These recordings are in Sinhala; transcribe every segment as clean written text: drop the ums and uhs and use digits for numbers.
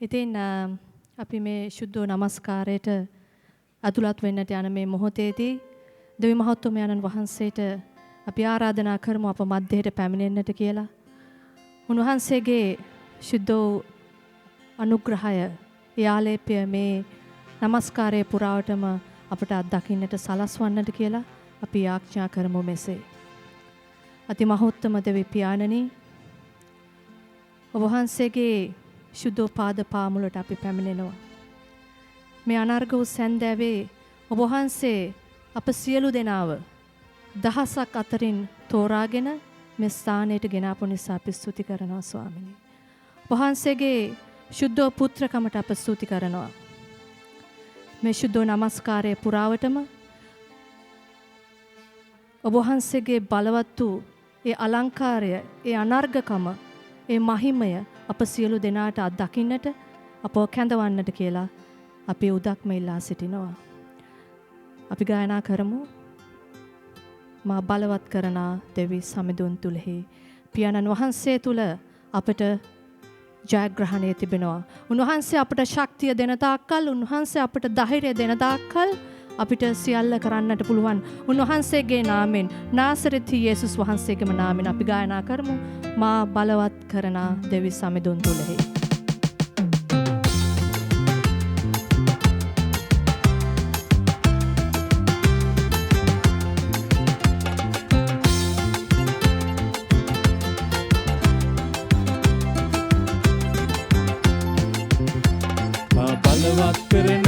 ඉතින් අපි මේ සුද්ධ නමස්කාරයට අතුලත් වෙන්නට යන මේ මොහොතේදී දෙවි මහත්තුමයන්න් වහන්සේට අපි ආරාධනා කරමු අප මැදට පැමිණෙන්නට කියලා. උන්වහන්සේගේ සුද්ධ අනුග්‍රහය යාලේපය මේ නමස්කාරයේ පුරාවටම අපට අත්දකින්නට සලස්වන්නට කියලා අපි යාඥා කරමු මෙසේ. අති මහෝත්තම දෙවි පියාණනි, ඔබ වහන්සේගේ සුද්ධ පාද පාමුලට අපි පැමිණෙනවා. මේ අනර්ග වූ සැන්දෑවේ ඔබ වහන්සේ අප සියලු දෙනාව දහසක් අතරින් තෝරාගෙන මේ ස්ථානයට ගෙනාපු නිසා අපි ස්තුති කරනවා ස්වාමිනී. ඔබ වහන්සේගේ සුද්ධ පුත්‍රකමට අප ස්තුති කරනවා. මේ සුද්ධ නමස්කාරයේ පුරාවටම ඔබ වහන්සේගේ බලවත් වූ ඒ අලංකාරය, ඒ අනර්ගකම, ඒ මහිමය අප සියලු දෙනාට අත්දකින්නට අපව කැඳවන්නට කියලා අපි උදක්ම ඉල්ලා සිටිනවා. අපි ගායනා කරමු. මා බලවත් කරන දෙවි සමිඳුන් තුලෙහි පියාණන් වහන්සේ තුල අපට ජයග්‍රහණය තිබෙනවා. උන්වහන්සේ අපට ශක්තිය දෙන තාක්කල්, උන්වහන්සේ අපට ධෛර්යය දෙන තාක්කල් අපිට සියල්ල කරන්නට පුළුවන්. උන්වහන්සේගේ නාමෙන්, නාසරෙත් යේසුස් වහන්සේගේම නාමෙන් අපි ගායනා කරමු. මා බලවත් කරන දෙවි සමිඳුන් තුලෙහි. බලවත් කරන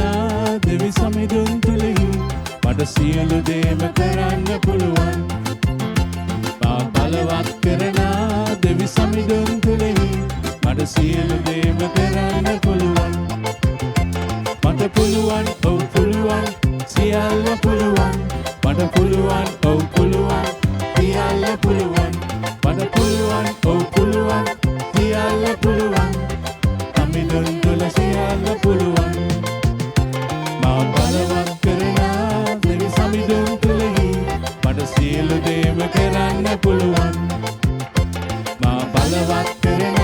දෙවි සමිඳුන් තුලෙහි මට සියලු දේම කරන්න පුළුවන්. මා බලවත් කරන දෙවි සමිඳුන් තුලෙහි මට සියලු දේම කරන්න පුළුවන්. මට පුළුවන්, ඔව් පුළුවන්, සියල්ල පුළුවන්. මට පුළුවන්, ඔව් පුළුවන්, සියල්ල පුළුවන්. මට පුළුවන්, ඔව් පුළුවන්, සියල්ල පුළුවන්. සමිඳුන් තුල සියල්ල පුළුවන්. මා බලවත් කරන දෙවි සමිඳුන් තුලෙහි මට සියලු දේම කරන්න පුළුවන්. මා බලවත් කරන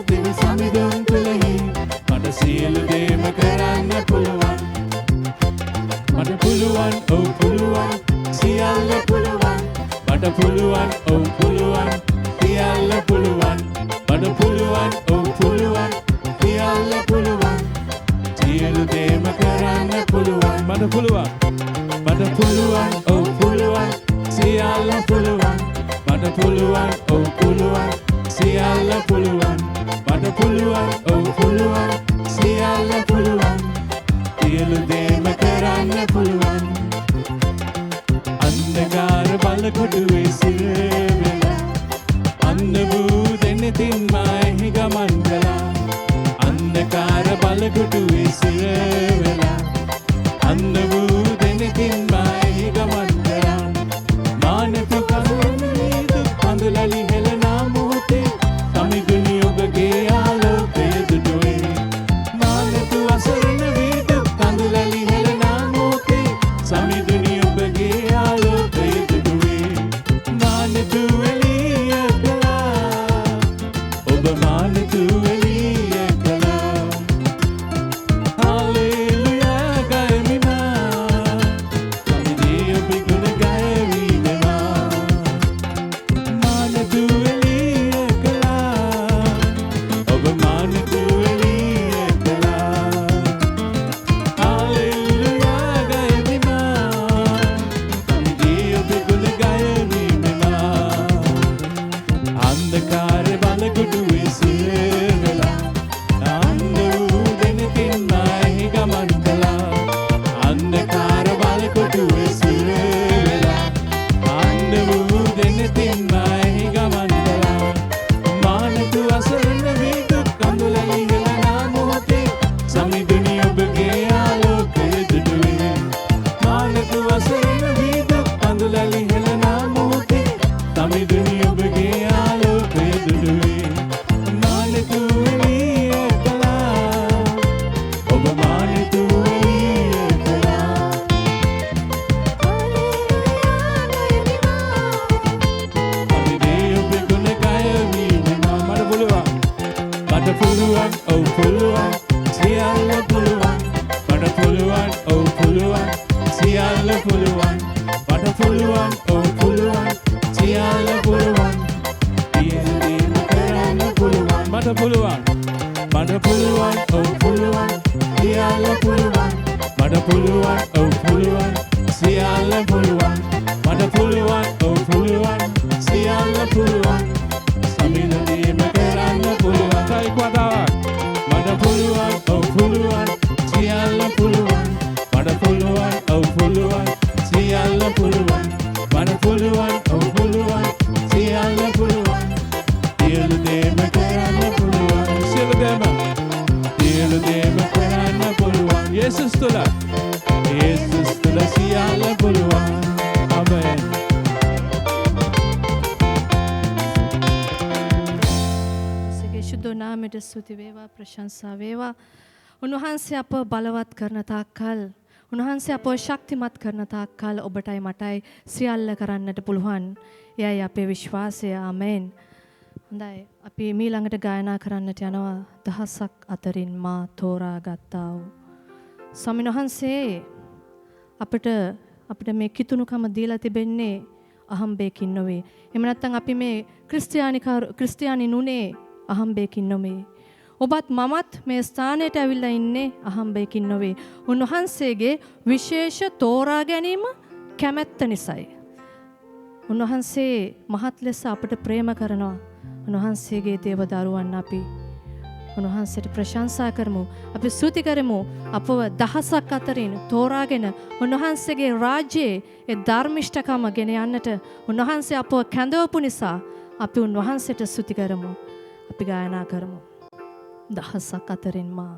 දෙවි සමිඳුන් තුලෙහි මට සියලු දේම කරන්න පුළුවන්. මට පුළුවන්, ඔව් පුළුවන්, සියල්ල පුළුවන්. මට පුළුවන්, ඔව් පුළුවන්, සියල්ල පුළුවන්. මට පුළුවන්, ඔව් පුළුවන්, සියල්ල පුළුවන්. සියලු දේම කරන්න පුළුවන්. මට පුළුවන්, මට පුළුවන්, ඔව් පුළුවන්, සියල්ල පුළුවන්. මට පුළුවන්, ඔව් පුළුවන්, සියල්ල පුළුවන්. මට පුළුවන්, ඔව් පුළුවන්, සියල්ල පුළුවන්. සියලු දේම කරන්න පුළුවන්. අන්ධකාර බලකොටුවේ සිරවෙලා අන්න වූ දෙනෙතින් මාහි ගමන් කළා. අන්ධකාර බලකොටුවේ සිරවෙලා අන්න වූ දෙනෙතින් මාහි ගමන් කළා. මානතු කරුණේ දුක් අඳුලලි හෙළනා මොහොතේ සමිඳුනි ඔබගේ ආලෝකය දුටුවේ. මානතු අසරණ වී දුක් අඳුලලි හෙළනා මොහොතේ සමිඳුනි ඔබගේ ආලෝකය දුටුවේ. මානතු එළිය කළා, ඔබ මානතු එළිය කළා. හාලෙලූයා ගයමිනා සමිඳේ ඔබ ගුණ ගයවිනවා. මානතු එළිය කළා, ඔබ මානතු එළිය කළා. හාලෙලූයා ගයමිනා සමිඳේ ඔබ ගුණ ගයවිනවා. අන්ධකාර බලකොටුවේ සිරවෙලා අන්න වූ දෙනකින් මාහි ගමන් කළා. අන්ධකාර බලකොටුවේ සිරවෙලා අන්න වූ දෙනකින් මාහි ගමන් කළා. මානතු අසරණ වී දුක් අඳුලලි හෙළනා මොහොතේ සමිඳුනි ඔබගේ ආලෝකය දුටුවේ. මානතු අසරණ වී දුක් අඳුලලි හෙළනා මොහොතේ සමිඳුනි ඔබගේ ආලෝකය දුටුවේ. මානතු එළිය කළා, ඔබ මානතු එළිය කළා. සමිඳේ ඔබ ගුණ ගයවිනවා. මට පුළුවන්, ඔව් පුළුවන්, පුළුවන් ඔව් පුළුවන් සියල්ල පුළුවන් මට පුළුවන් ඔව් පුළුවන් සියල්ල පුළුවන් සමිනදීම කරන්න පුළුවන් කයික් වතාවක් මට පුළුවන් ඔව් පුළුවන් සියල්ල පුළුවන් මට පුළුවන් ඔව් පුළුවන් සියල්ල පුළුවන් මට පුළුවන් ඔව් පුළුවන් සියල්ල පුළුවන් සියලු දේම කරන්න පුළුවන් සියලු දේම කරන්න පුළුවන් යේසුස් තුල සියල්ල පුළුවන් ආමෙන් සගේ ශුද්ධ නාමයට ස්තුති වේවා ප්‍රශංසා වේවා උන්වහන්සේ අප බලවත් කරන තාක්කල් උන්වහන්සේ අපව ශක්තිමත් කරන තාක්කල් ඔබටයි මටයි සියල්ල කරන්නට පුළුවන් එයයි අපේ විශ්වාසය ආමෙන් හොඳයි අපි ඊළඟට ගායනා කරන්නට යනවා දහසක් අතරින් මා තෝරාගත්තා වූ ස්වාමීන් වහන්සේ අපිට මේ කිතුණුකම දීලා තිබෙන්නේ අහම්බයකින් නොවේ. එහෙම නැත්නම් අපි මේ ක්‍රිස්තියානි නුනේ අහම්බයකින් නොවේ. ඔබත් මමත් මේ ස්ථානයට ඇවිල්ලා ඉන්නේ අහම්බයකින් නොවේ. උන්වහන්සේගේ විශේෂ තෝරා ගැනීම කැමැත්ත නිසායි. උන්වහන්සේ මහත් ලෙස අපට ප්‍රේම කරනවා. උන්වහන්සේගේ දේව දරුවන් අපි උන්වහන්සේට ප්‍රශංසා කරමු. අපි ස්තුති කරමු. අපව දහසක් අතරින් තෝරාගෙන උන්වහන්සේගේ රාජ්‍යයේ ඒ ධර්මිෂ්ඨකම ගෙන යන්නට උන්වහන්සේ අපව කැඳවපු නිසා අපි උන්වහන්සේට ස්තුති කරමු. අපි ගායනා කරමු. දහසක් අතරින් මා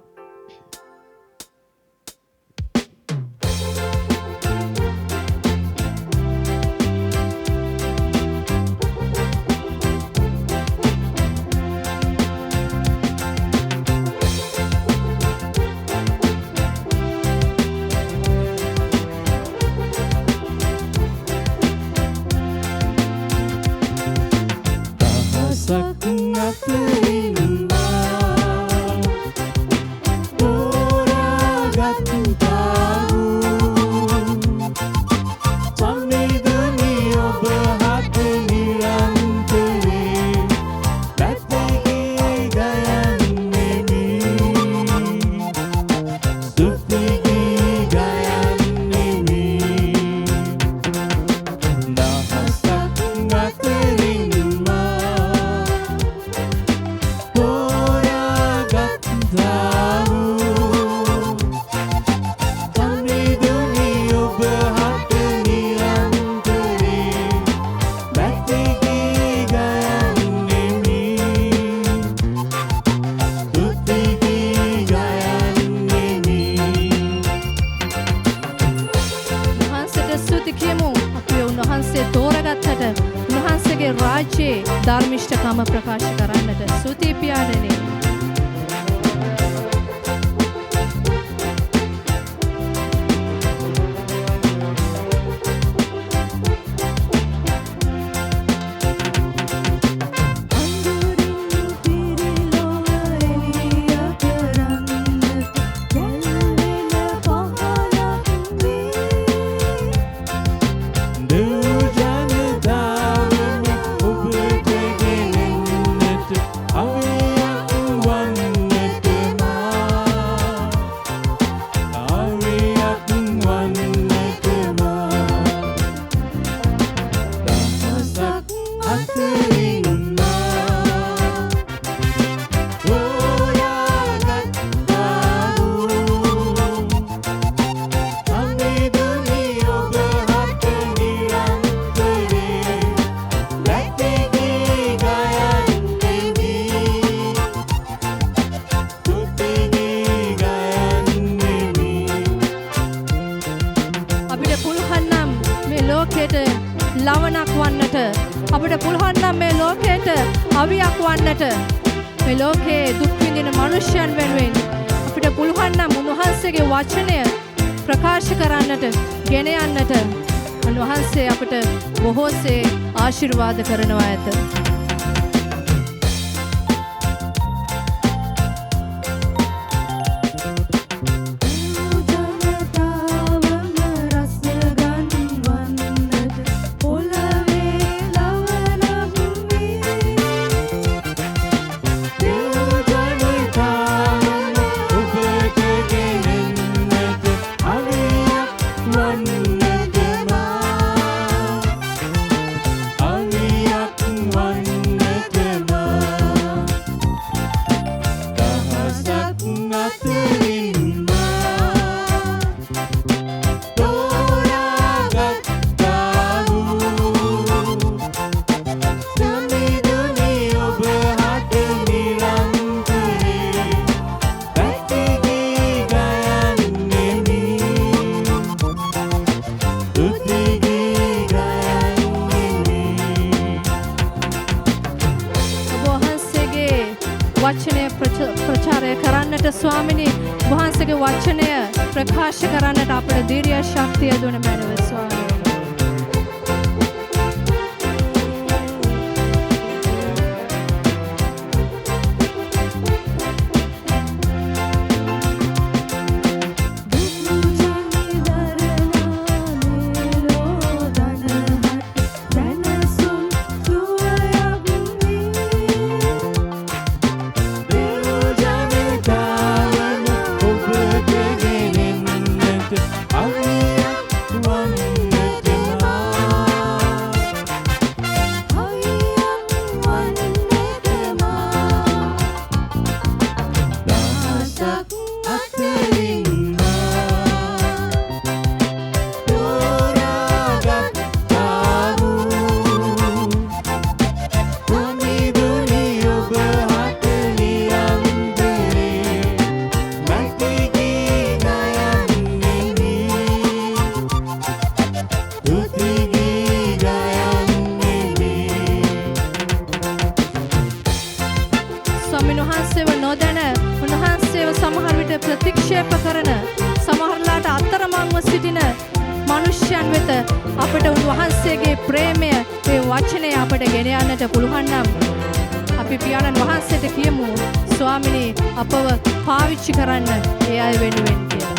ධර්මිෂ්ඨකම ප්‍රකාශ කරන්නට ස්තුති පියාණෙනි. ලවණක් වන්නට අපිට පුළුවන් නම් මේ ලෝකයට අවියක් වන්නට මේ ලෝකයේ දුක් විඳින මනුෂ්‍යයන් වෙනුවෙන් අපිට පුළුවන් නම් උන්වහන්සේගේ වචනය ප්‍රකාශ කරන්නට ගෙන යන්නට උන්වහන්සේ අපිට බොහෝසේ ආශිර්වාද කරනවා ඇත. Amen. වචනය ප්‍රකාශ කරන්නට අපට ධෛර්ය ශක්තිය දුන මැනව ස්වාමී. ප්‍රතික්ෂේප කරන සමහරලාට අතරමංව සිටින මනුෂ්‍යයන් වෙත අපට උන්වහන්සේගේ ප්‍රේමය මේ වචනය අපට ගෙන යන්නට පුළුවන් නම් අපි පියාණන් වහන්සේට කියමු ස්වාමිනේ අපව පාවිච්චි කරන්න ඒ අය වෙනුවෙන් කියලා.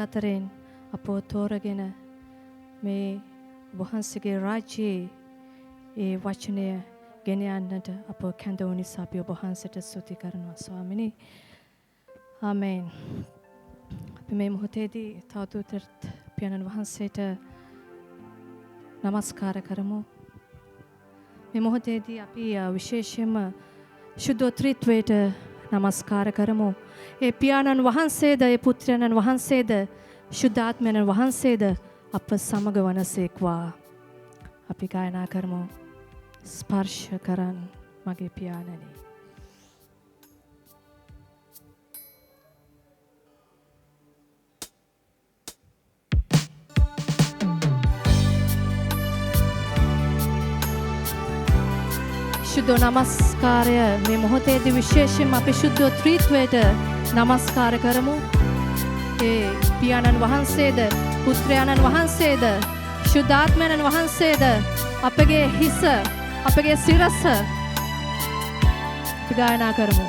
අතරෙන් අපෝ තෝරගෙන මේ වහන්සේගේ රාජ්‍යයේ ඒ වචනය ගෙන යන්නට අප කැඳ වූ නිසා අපි ඔබ වහන්සේට ස්තුති කරනවා ස්වාමිනී. ආමේන්. අපි මේ මොහොතේදී තවදුරටත් පියාණන් වහන්සේට නමස්කාර කරමු. මේ මොහොතේදී අපි විශේෂයෙන්ම ශුද්ධෝත්‍රීත්වයට නමස්කාර කරමු. ඒ පියාණන් වහන්සේද ඒ පුත්‍රයන්න් වහන්සේද ශුද්ධාත්මයන් වහන්සේද අප සමග වනසේක්වා. අපි ගායනා කරමු. ස්පර්ශ කරන් මගේ පියාණනි. ශුද්ධ නමස්කාරය මේ මොහොතේදී විශේෂයෙන්ම අපි ශුද්ධෝත්‍රීත්වයට නමස්කාර කරමු. ඒ පියාණන් වහන්සේද පුත්‍රයාණන් වහන්සේද ශුද්ධාත්මයන් වහන්සේද අපගේ හිස අපගේ සිරස ගායනා කරමු.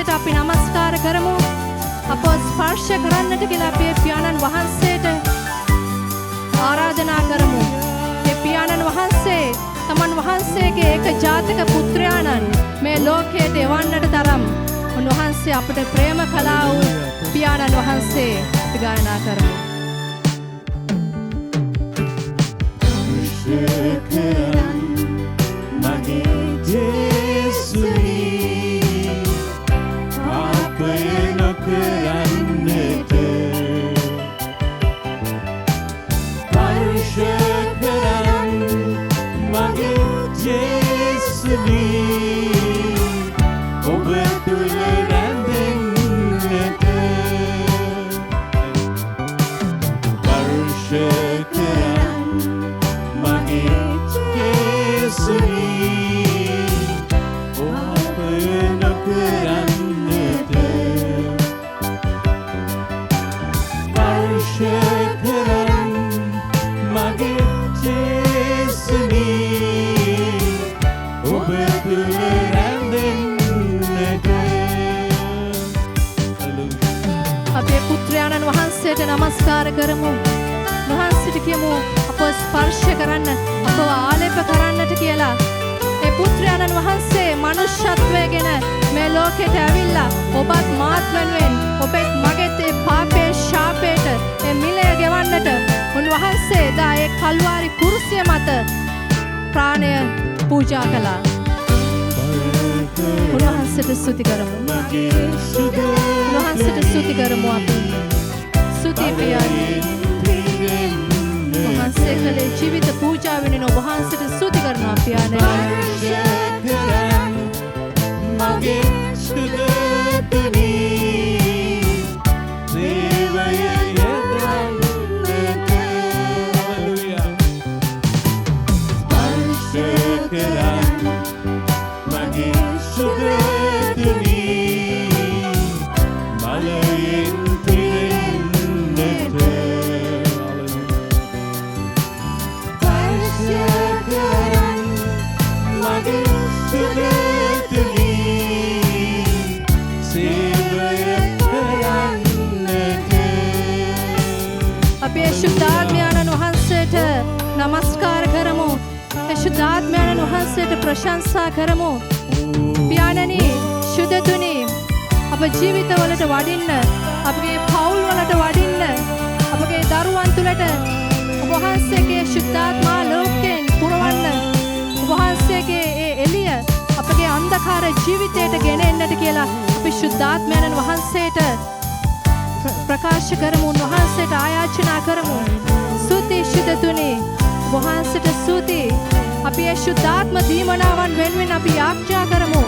වහන්සේට අපි නමස්කාර කරමු. අපව ස්පර්ශ කරන්නට කියලා අපි පියාණන් වහන්සේට ආරාධනා කරමු. ඒ පියාණන් වහන්සේ තමන් වහන්සේගේ ඒක ජාතක පුත්‍රයාණන් මේ ලෝකයට එවන්නට තරම් උන්වහන්සේ අපට ප්‍රේම කළා වූ පියාණන් වහන්සේ අපි ගායනා කරමු. නමස්කාර කරමු. වහන්සේට කියමු අපව ස්පර්ශ කරන්න, අපව ආලේප කරන්නට කියලා. ඒ පුත්‍රයාණන් වහන්සේ මනුෂ්‍යත්වයෙන් මේ ලෝකෙට ඇවිල්ලා ඔබත් මාත් වෙනුවෙන් ඔබත් මගෙත් ඒ පාපේ ශාපයට ඒ මිලය ගෙවන්නට උන්වහන්සේ දා ඒ කල්වාරි කුරුසිය මත ප්‍රාණය පූජා කළා. උන්වහන්සේට ස්තුති කරමු. උන්වහන්සේට ස්තුති කරමු අපි. ස්තුති පියාණන්. වහන්සේ කලේ ජීවිත පූජා වෙනින ඔබ වහන්සේට ස්තුති කරනවා පියාණන්. මගේ සුදතුනි දේවය යදන්නට හලෙලූයා. ස්පර්ශ කරන්න මගේ සුදතුනි බලයෙන් අපේ ශුද්ධාත්මයන්න් වහන්සේට නමස්කාර කරමු. ඒ ශුද්ධාත්මයන්න් වහන්සේට ප්‍රශංසා කරමු. පියාණනි, ශුද්ධතුනි, අප ජීවිතවලට වඩින්න, අපගේ පවුල් වලට වඩින්න, අපගේ දරුවන් තුලට ඔබ වහන්සේගේ ශුද්ධාත්මා ලෝකයෙන් පුරවන්න, ඔබ වහන්සේගේ ඒ එළිය අපගේ අන්ධකාර ජීවිතයට ගෙන එන්නට කියලා අපි ශුද්ධාත්මයන්න් වහන්සේට ප්‍රකාශ කරමු. උන්වහන්සේට ආයාචනා කරමු. ස්තුති ශුද්ධතුනි, වහන්සේට ස්තුති. අපි ඒ ශුද්ධාත්ම දීමනාවන් වෙනුවෙන් අපි යාඥා කරමු.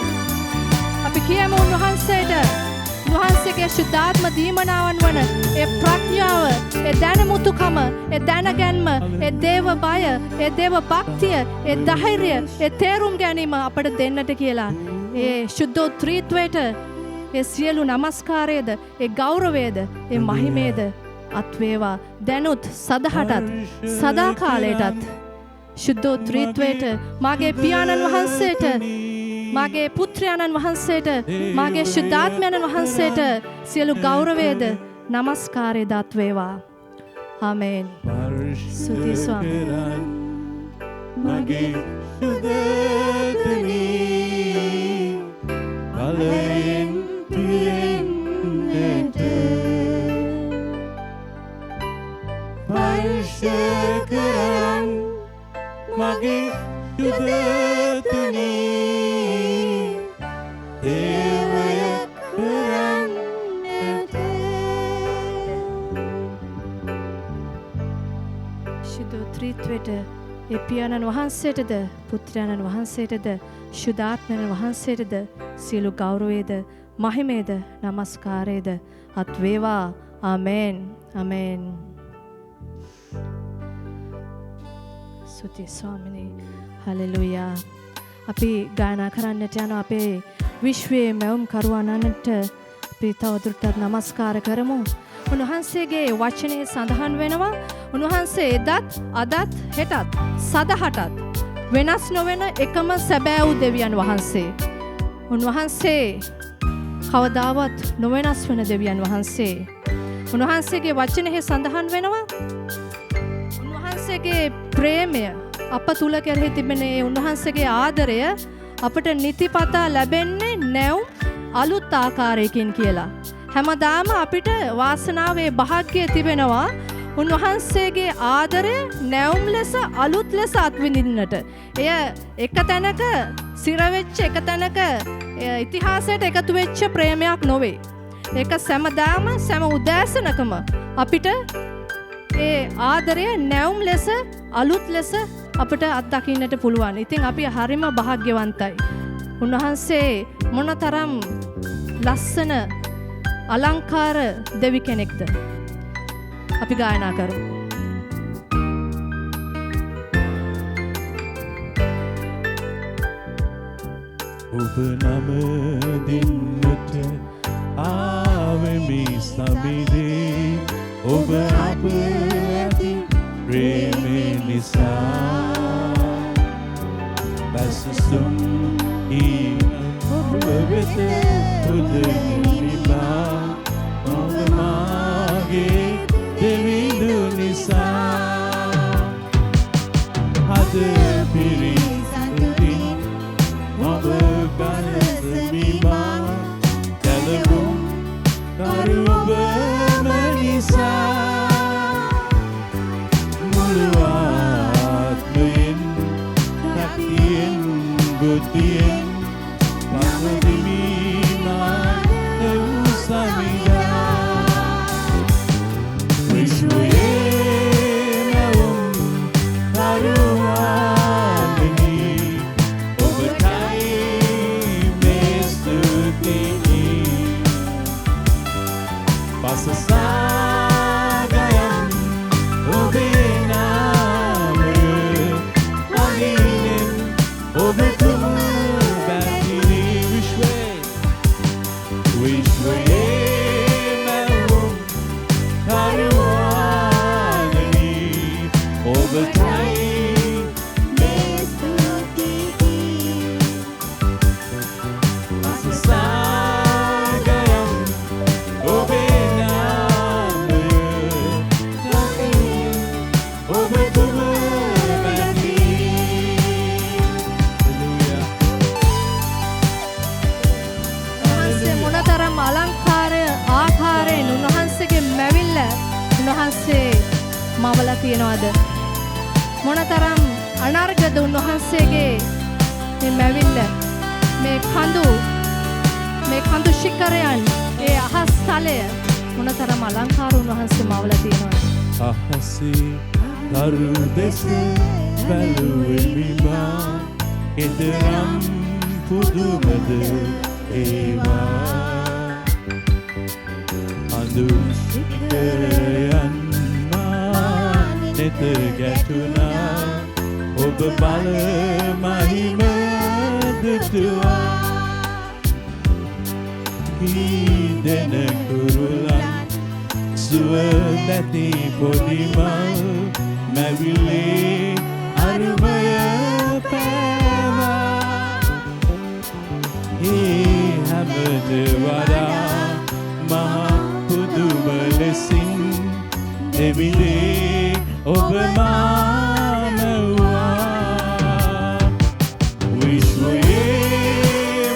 අපි කියමු උන්වහන්සේට උන්වහන්සේගේ ශුද්ධාත්ම දීමනාවන් වන ඒ ප්‍රඥාව, ඒ දැනුමුතුකම, ඒ දැනගැන්ම, ඒ දේව බය, ඒ දේව භක්තිය, ඒ ධෛර්යය, ඒ තේරුම් ගැනීම අපට දෙන්නට කියලා. ඒ ශුද්ධෝත්‍රීත්වයට ඒ සියලු නමස්කාරයේද, ඒ ගෞරවයේද, ඒ මහිමේද අත්වේවා දැනුත් සදහටත් සදාකාලයටත්. ශුද්ධෝත්‍රීත්වයට මාගේ පියාණන් වහන්සේට, මාගේ පුත්‍රයාණන් වහන්සේට, මාගේ ශුද්ධාත්මයන්න් වහන්සේට සියලු ගෞරවයේද නමස්කාරයේද අත්වේවා. ආමේන්. ස්තුති ස්වාමී. මගේ සුදතුනි බලයෙන් පිරෙන්නට ස්පර්ශ කරන් මගේ සුදතුනි දේවය කරන්නට. ශුද්ධෝත්‍රීත්වයට ඒ පියාණන් වහන්සේටද, පුත්‍රයාණන් වහන්සේටද, ශුද්ධාත්මයන්න් වහන්සේටද සියලු ගෞරවයේද මහිමේද නමස්කාරයේද අත්වේවා. ආමේන්. ආමේන්. ස්තුති ස්වාමිනේ. හලෙලූයා. අපි ගායනා කරන්නට යන අපේ විශ්වයේ මැවුම් කරුවන්ට අපි තවදුරටත් නමස්කාර කරමු. උන්වහන්සේගේ වචනේ සඳහන් වෙනවා උන්වහන්සේ එදත් අදත් හෙටත් සදහටත් වෙනස් නොවන එකම සැබෑ වූ දෙවියන් වහන්සේ. උන්වහන්සේ කවදාවත් නොවෙනස් වෙන දෙවියන් වහන්සේ. උන්වහන්සේගේ වචනයේ සඳහන් වෙනවා උන්වහන්සේගේ ප්‍රේමය අප තුල කෙරෙහි තිබෙන ඒ උන්වහන්සේගේ ආදරය අපට නිතිපතා ලැබෙන්නේ නැවුම් අලුත් ආකාරයකින් කියලා. හැමදාම අපිට වාසනාවේ භාග්‍යය තිබෙනවා උන්වහන්සේගේ ආදරය නැවුම් ලෙස අලුත් ලෙස අත්විඳින්නට. එය එක තැනක සිරවෙච්ච එක තැනක ඉතිහාසයට එකතු වෙච්ච ප්‍රේමයක් නොවේ. ඒක සෑමදාම සෑම උදෑසනකම අපිට ඒ ආදරය නැවුම් ලෙස අලුත් ලෙස අපිට අත්දකින්නට පුළුවන්. ඉතින් අපි හරිම භාග්‍යවන්තයි. උන්වහන්සේ මොනතරම් ලස්සන අලංකාර දෙවි කෙනෙක්ද. අපි ගායනා කරමු. ඔබ නම දෙන්නට ආවෙමි සමිදේ ඔබ අප ඇති ප්‍රේමේ නිසා බැසසුම් ඔබ වෙත පුදනිබා ඔබ මාගේ දෙවිඳු නිසා හද පිරිසඳින් ඔබ ගලසමිමා කැලගුම් කරු ඔබම නිසා මුළු ආත්මයෙන් ශක්තියෙන් බුද්ධියෙන් පවතිමා එව් සමිදා විශ්වයේ නැවුම් කරුවාගනී ඔබටයි මේ ස්තුතියි පසසාගයන් ඔබේ නාමය වගිනෙන් ඔබ තුම බැතිරි විශ්වයේ නැවුම් කරුවාගනී ඔබටයි මේ ස්තුතියි පසසාගයන් ඔබේ නාමය වගිනෙන් ඔබ තුම බැතිරි උන්වහන්සේ මොනතරම් අලංකාර ආකාරයෙන් උන්වහන්සේගේ මැවිල්ල උන්වහන්සේ මවලා තියනවාද? මොනතරම් අනර්ගද උන්වහන්සේගේ මේ මැවිල්ල මේ කඳු ශිඛරයන් ඒ අහස් තලය මොනතරම් අලංකාර උන්වහන්සේ මවලා තියනවාද? අහසේ තරු දෙස බැලුවෙමිමා එතරම් පුදුමද ඒවා අඳුන් ශිඛරයන් මා නෙත ගැටුණා ඔබ බල මහිම දුටුවා හිදෙන කුරුලන් සුව නැති පොඩිමල් මැවිලේ අරුමය පෑවා ඒ හැමද වඩා මහා පුදුම ලෙසින් දෙවිලේ ඔබ මානවුවා විශ්වයේ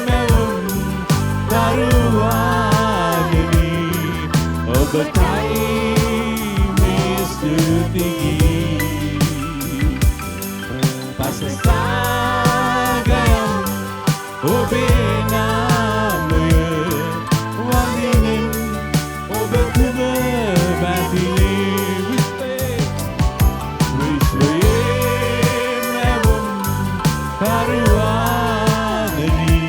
මැවුම් කරුවාගනී ඔබටයි මේ ස්තුතියි පසසාගයන් ඔබේ නාමය වඳිනින් ඔබ තුම බැතිරි විශ්වයේ නැවුම් කරුවාගනී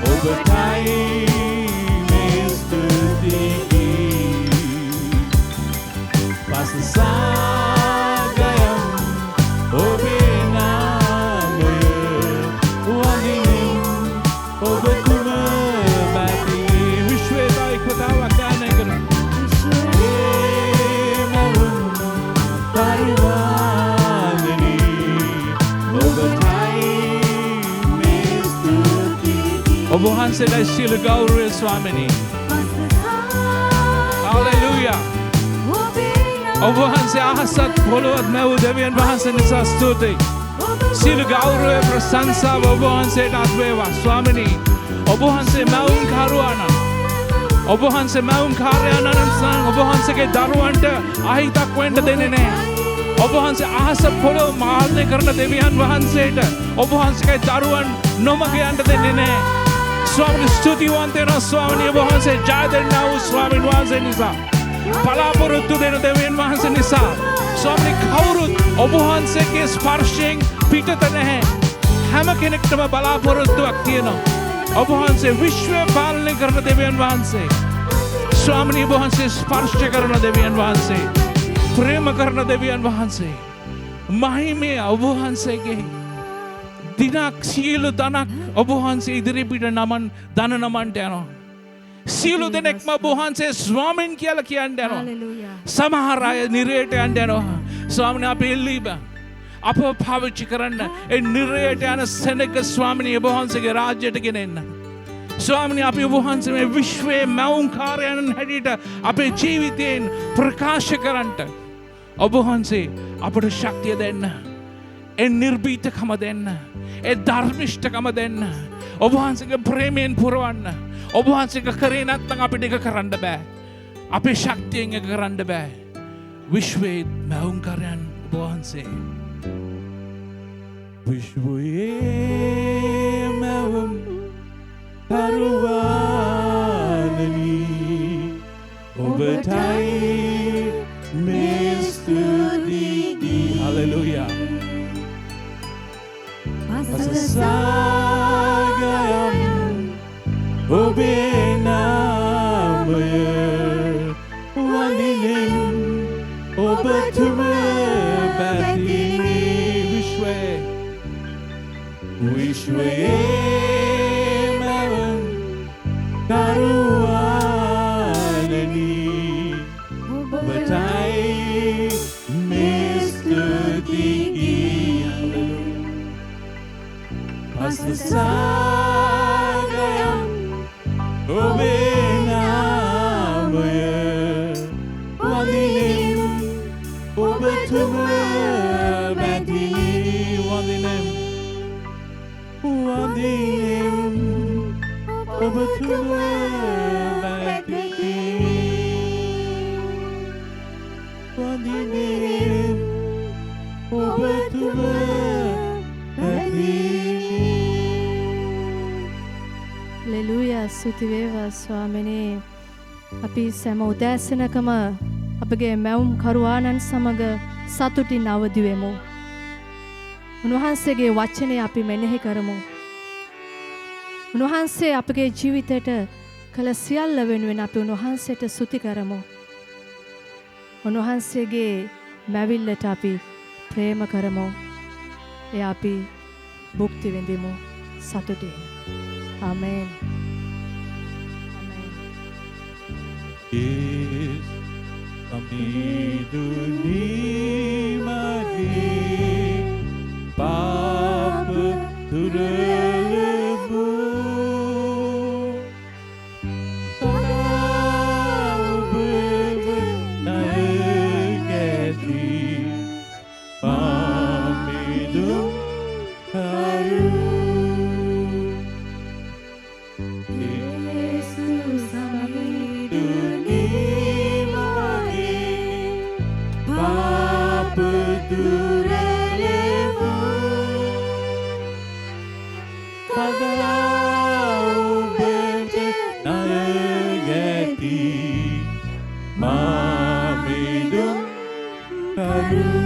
ඔබටයි මේ ස්තුතියි පසසාගයන් ඔබේ නාමය වඳිනින් ඔබ ඔබ වහන්සේට සියලු ගෞරවය ස්වාමිනී. හalleluya. ඔබ වහන්සේ අහසත් පොළොවත් මැව් දෙවියන් වහන්සේ නිසා ස්තුතියි. සියලු ගෞරවය ප්‍රශංසාව ඔබ වහන්සේට අත්වේවා ස්වාමිනී. ඔබ වහන්සේ මැවුම් කරුවානම් ඔබ වහන්සේ මැවුම් කාර්යයන් අනුසන් ඔබ වහන්සේගේ දරුවන්ට අහිතක් වෙන්න දෙන්නේ නැහැ. ඔබ වහන්සේ අහස පොළොව මාර්ණය කරන දෙවියන් වහන්සේට ඔබ වහන්සේගේ දරුවන් නොමග යන්න දෙන්නේ නැහැ. ස්වාමීනි ස්තුතිවන්ත වෙනවා ස්වාමීනි. ඔබ වහන්සේ ජය දෙන්නා වූ ස්වාමීන් වහන්සේ නිසා බලාපොරොත්තු දෙන දෙවියන් වහන්සේ නිසා ස්වාමීනි කවුරුත් ඔබ වහන්සේගේ ස්පර්ශයෙන් පිටත නැහැ. හැම කෙනෙක්ටම බලාපොරොත්තුවක් තියෙනවා. ඔබ වහන්සේ විශ්වය පාලනය කරන දෙවියන් වහන්සේ ස්වාමීනි. ඔබ වහන්සේ ස්පර්ශ කරන දෙවියන් වහන්සේ ප්‍රේම කරන දෙවියන් වහන්සේ මහිමය ඔබ වහන්සේගේ දිනක් සියලු දනක් ඔබ වහන්සේ ඉදිරිපිට නමන් දන නමන්ට යනවා. සියලු දෙනෙක්ම ඔබ වහන්සේ ස්වාමීන් කියලා කියන්න යනවා. සමහර අය නිරයට යන්න යනවා. ස්වාමීනි අපි එල්ලීම අප පාවිච්චි කරන්න ඒ නිරයට යන සෙනග ස්වාමීනි ඔබ වහන්සේගේ රාජ්‍යයට ගෙනෙන්න. ස්වාමීනි අපි ඔබ වහන්සේ මේ විශ්වයේ මැවුම් කාර්යයන් හැටියට අපේ ජීවිතයෙන් ප්‍රකාශ කරන්නට ඔබ වහන්සේ අපට ශක්තිය දෙන්න. ඒ නිර්භීතකම දෙන්න. ඒ ධර්මිෂ්ඨකම දෙන්න. ඔබ වහන්සේගේ ප්‍රේමයෙන් පුරවන්න. ඔබ වහන්සේගේ කරේ නැත්නම් අපිට ඒක කරන්න බෑ. අපේ ශක්තියෙන් ඒක කරන්න බෑ. විශ්වයේ මැවුම් කාර්යයන් ඔබ වහන්සේ විශ්වයේ මැවුම් කරුවානනි ඔබටයි මේ ස්තුතියි. හalleluya. අසසාගයම් ඔබේ නාමය වඳිනෙම් ඔබතුම බැතිනි විශ්වයේ මැවුම් කරුවානනි ඔබටයි මේ ස්තුතියි. අසසාගයම් ඔබේ නාමය වඳිනෙම් ඔබතුම බැතිනි වඳිනෙම් වඳිනෙම් ඔබතුම බැතිනි වඳිනෙම් ඔබතුම බැතිනි. හalleluya. ස්තුති වේවා ස්වාමිනේ. අපි සෑම උදෑසනකම අපගේ මැවුම් කරුවාණන් සමග සතුටින් අවදි වෙමු. උන්වහන්සේගේ වචනය අපි මෙනෙහි කරමු. උන්වහන්සේ අපගේ ජීවිතයට කළ සියල්ල වෙනුවෙන් අපි උන්වහන්සේට ස්තුති කරමු. උන්වහන්සේගේ මැවිල්ලට අපි ප්‍රේම කරමු. එය අපි භුක්ති විඳිමු සතුටින්. ආමේන්. Yes, amiduni magi papa turelebu taube naegeti amidum karu. Jesus amiduni magi papa turelebu taube naegeti amidum karu. Amen.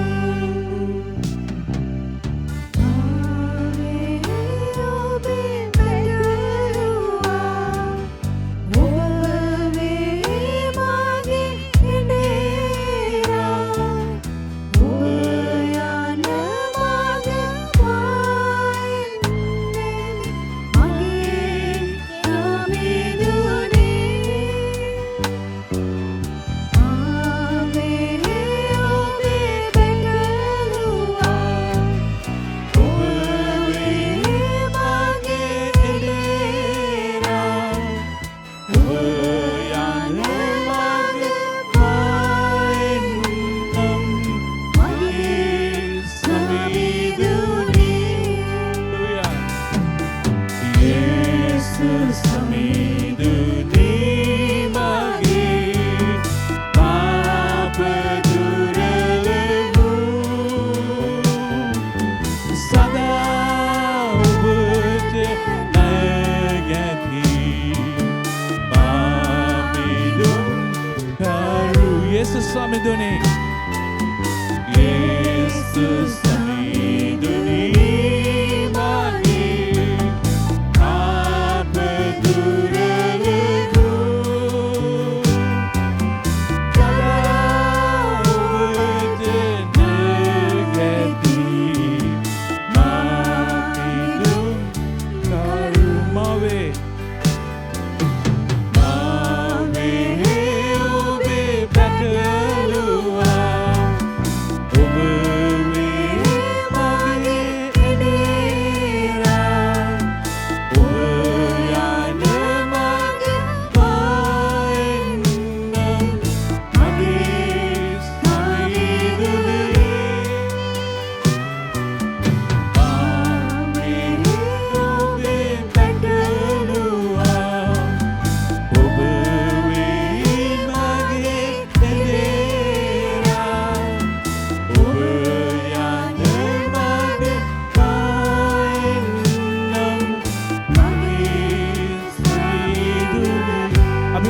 සමිඳුනි මගේ පාප දුරලමු සදා ඔබට නැගැති මාමිදුම් කරු යේසුස් සමිඳුනි යේසුස් සමිඳුනි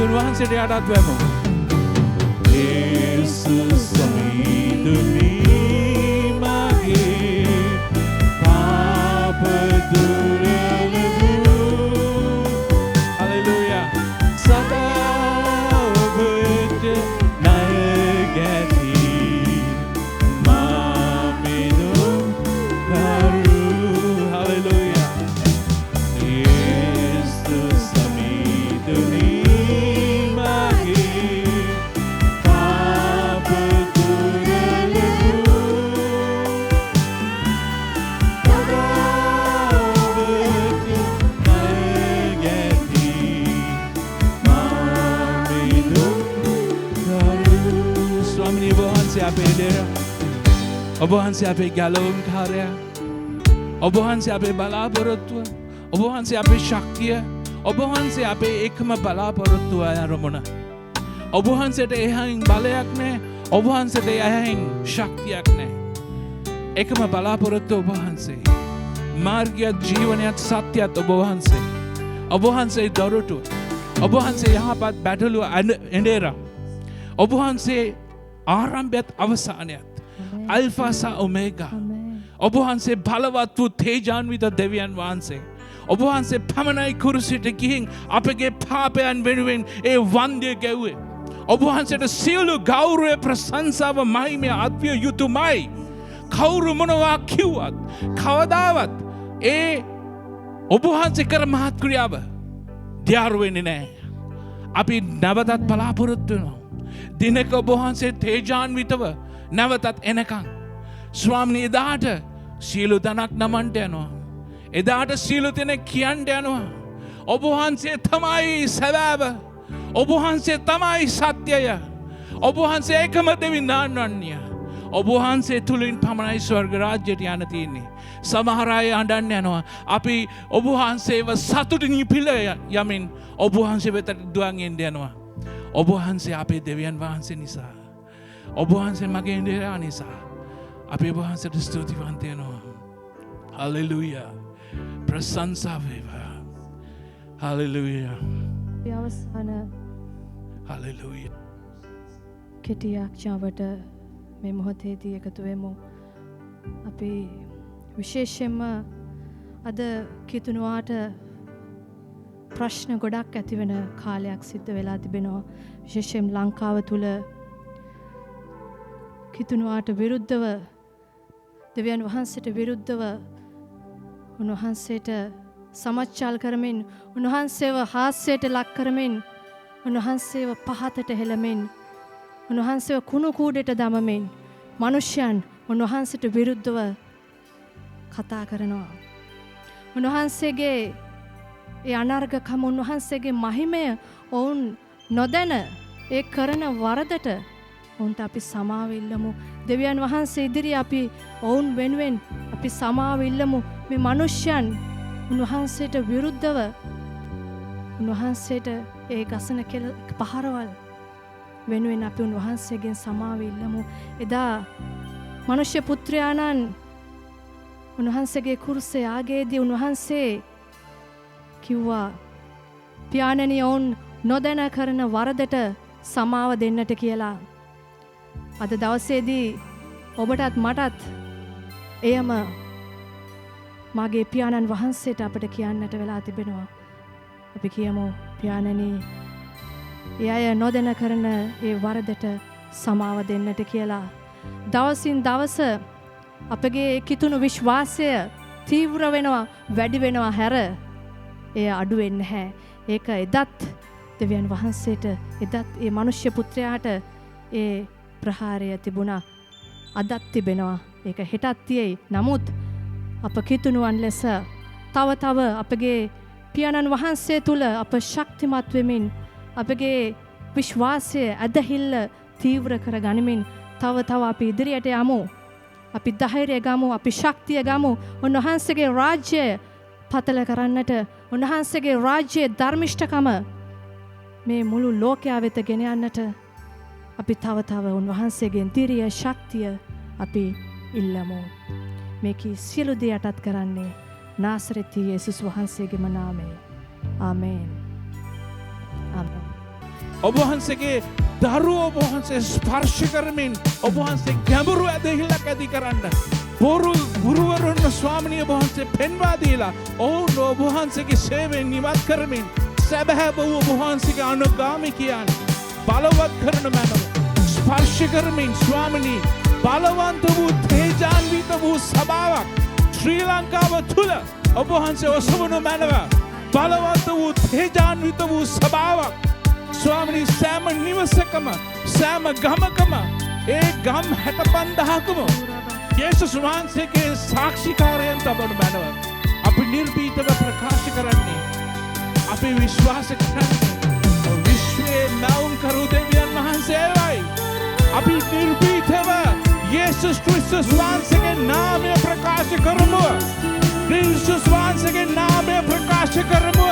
උන්වහන්සේට යටත් වෙමු. යේසුස් සමිඳුනි මගේ පාප දුරලමු. හලෙලූයා. සදා ඔබට නැගැති මාමිදුම් කරු. හලෙලූයා. යේසුස් සමිඳුනි ඔබ වහන්සේ අපේ ගැලවුම්කාරයා, ඔබ වහන්සේ අපේ බලාපොරොත්තුව, ඔබ වහන්සේ අපේ ශක්තිය, ඔබ වහන්සේ අපේ එකම බලාපොරොත්තුව අරමුණ. ඔබ වහන්සේට එහයින් බලයක් නැහැ, ඔබ වහන්සේට එහයින් ශක්තියක් නැහැ. එකම බලාපොරොත්තුව ඔබ වහන්සේ. මාර්ගයත් ජීවනයත් සත්‍යයත් ඔබ වහන්සේ. ඔබ වහන්සේ දොරටුව, ඔබ වහන්සේ යහපත් බැටළුව එඬේරා. ඔබ වහන්සේ ආරම්භයත් අවසානයත්. අල්ෆා සහ ඔමේගා. ඔබ වහන්සේ බලවත් වූ තේජාන්විත දෙවියන් වහන්සේ. ඔබ වහන්සේ පමණයි කුරුසියට ගිහින් අපගේ පාපයන් වෙනුවෙන් ඒ වන්දය ගැව්වේ. ඔබ වහන්සේට සියලු ගෞරවය ප්‍රශංසාව මහිමය අත්විය යුතුමයි. කවුරු මොනවා කිව්වත් කවදාවත් ඒ ඔබ වහන්සේ කර මහත් ක්‍රියාව දියාරු වෙන්නේ නැහැ. අපි නැවතත් බලාපොරොත්තු වෙනවා. දිනක ඔබ වහන්සේ තේජාන්විතව නැවතත් එනකන් ස්වාමීනි එදාට සියලු දනක් නමන්ට යනවා. එදාට සියලු දෙනෙක් කියන්න යනවා ඔබ වහන්සේ තමයි සැබෑව. ඔබ වහන්සේ තමයි සත්‍යය. ඔබ වහන්සේ එකම දෙවිඳාන්වන්‍ය. ඔබ වහන්සේ තුලින් පමණයි ස්වර්ග රාජ්‍යයට යන්න තියෙන්නේ. සමහර අය අඬන්න යනවා. අපි ඔබ වහන්සේව සතුටින් පිළ යමින් ඔබ වහන්සේ වෙතට දුවන් එන්න යනවා. ඔබ වහන්සේ අපේ දෙවියන් වහන්සේ නිසා. ඔබ වහන්සේ මගේ ඉන්දියා නිසා අපි ඔබ වහන්සේට ස්තුතිවන්ත වෙනවා. හලෙලූයා. ප්‍රශංසා වේවා. හලෙලූයා. අවසාන හලෙලූයා. කෙටි යාඥාවට මේ මොහොතේදී එකතු වෙමු. අපි විශේෂයෙන්ම අද කිතුණුවාට ප්‍රශ්න ගොඩක් ඇති වෙන කාලයක් සිද්ධ වෙලා තිබෙනවා. විශේෂයෙන් ලංකාව තුල කිතුණුවාට විරුද්ධව දෙවියන් වහන්සේට විරුද්ධව උන්වහන්සේට සමච්චල් කරමින් උන්වහන්සේව හාස්‍යයට ලක් කරමින් උන්වහන්සේව පහතට හෙළමින් උන්වහන්සේව කුණු කූඩේට දමමින් මිනිසයන් උන්වහන්සේට විරුද්ධව කතා කරනවා. උන්වහන්සේගේ ඒ අනර්ගකම උන්වහන්සේගේ මහිමය ඔවුන් නොදැන ඒ කරන වරදට ඔවුන්ට අපි සමාව ඉල්ලමු. දෙවියන් වහන්සේ ඉදිරියේ අපි ඔවුන් වෙනුවෙන් අපි සමාව ඉල්ලමු. මේ මිනිසයන් උන්වහන්සේට විරුද්ධව උන්වහන්සේට ඒ ගසන කෙල පහරවල් වෙනුවෙන් අපි උන්වහන්සේගෙන් සමාව ඉල්ලමු. එදා මනුෂ්‍ය පුත්‍රයාණන් උන්වහන්සේගේ කුරුසේ ආගේදී උන්වහන්සේ කිව්වා පියාණනි ඔවුන් නොදැන කරන වරදට සමාව දෙන්නට කියලා. අද දවසේදී ඔබටත් මටත් එයම මගේ පියාණන් වහන්සේට අපට කියන්නට වෙලා තිබෙනවා. අපි කියමු පියාණනි ඒ අය නොදැන කරන ඒ වරදට සමාව දෙන්නට කියලා. දවසින් දවස අපගේ කිතුණු විශ්වාසය තීව්‍ර වෙනවා, වැඩි වෙනවා හැර එය අඩු වෙන්නේ නැහැ. ඒක එදත් දෙවියන් වහන්සේට එදත් ඒ මනුෂ්‍ය පුත්‍රයාට ඒ ප්‍රහාරය තිබුණා. අදත් තිබෙනවා. ඒක හෙටත් තියෙයි. නමුත් අප කිතුණුවන් ලෙස තව අපගේ පියාණන් වහන්සේ තුල අප ශක්තිමත් වෙමින් අපගේ විශ්වාසය ඇදහිල්ල තීව්‍ර කර ගනිමින් තව අපි ඉදිරියට යමු. අපි ධෛර්යය ගමු, අපි ශක්තිය ගමු. උන්වහන්සේගේ රාජ්‍යය පතල කරන්නට, උන්වහන්සේගේ රාජ්‍යයේ ධර්මිෂ්ඨකම මේ මුළු ලෝකයා වෙත ගෙන යන්නට අපි තව උන්වහන්සේගේ ධෛර්යය ශක්තිය අපි ඉල්ලමු. මේකී සියලු දේ යටත් කරන්නේ නාසරෙති යේසුස් වහන්සේගේම නාමයෙන්. ආමේන්. ආමේන්. ඔබ වහන්සේගේ දරුවෝ ඔබ වහන්සේ ස්පර්ශ කරමින් ඔබ වහන්සේ ගැඹුරු ඇදහිල්ලක් ඇති කරන්න. ගුරුවරුන් ස්වාමිනිය ඔබ වහන්සේ පෙන්වා දීලා ඔවුන් ඔබ වහන්සේගේ සේවයෙන් නිවත් කරමින් සැබෑ වූ ඔබ වහන්සේගේ අනුගාමිකයන් බලවත් කරන මැනව. ස්පර්ශ කරමින් ස්වාමිනී බලවන්ත වූ තේජාන්විත වූ සභාවක් ශ්‍රී ලංකාව තුළ ඔබ වහන්සේ ඔසවන මැනව. බලවන්ත වූ තේජාන්විත වූ සභාවක් ස්වාමිනී සෑම නිවසකම සෑම ගමකම ඒ ගම් 65,000කම යේසුස් වහන්සේගේ සාක්ෂිකාරයන් තබන මැනව. අපි නිර්භීතව ප්‍රකාශ කරන්නේ අපි විශ්වාස කරන්නේ විශ්වයේ මවුන් කරු දෙවියන් වහන්සේවයි. අපි නිර්භීතව යේසුස් ක්‍රිස්තුස් වහන්සේගේ නාමය ප්‍රකාශ කරමු. යේසුස් වහන්සේගේ නාමය ප්‍රකාශ කරමු.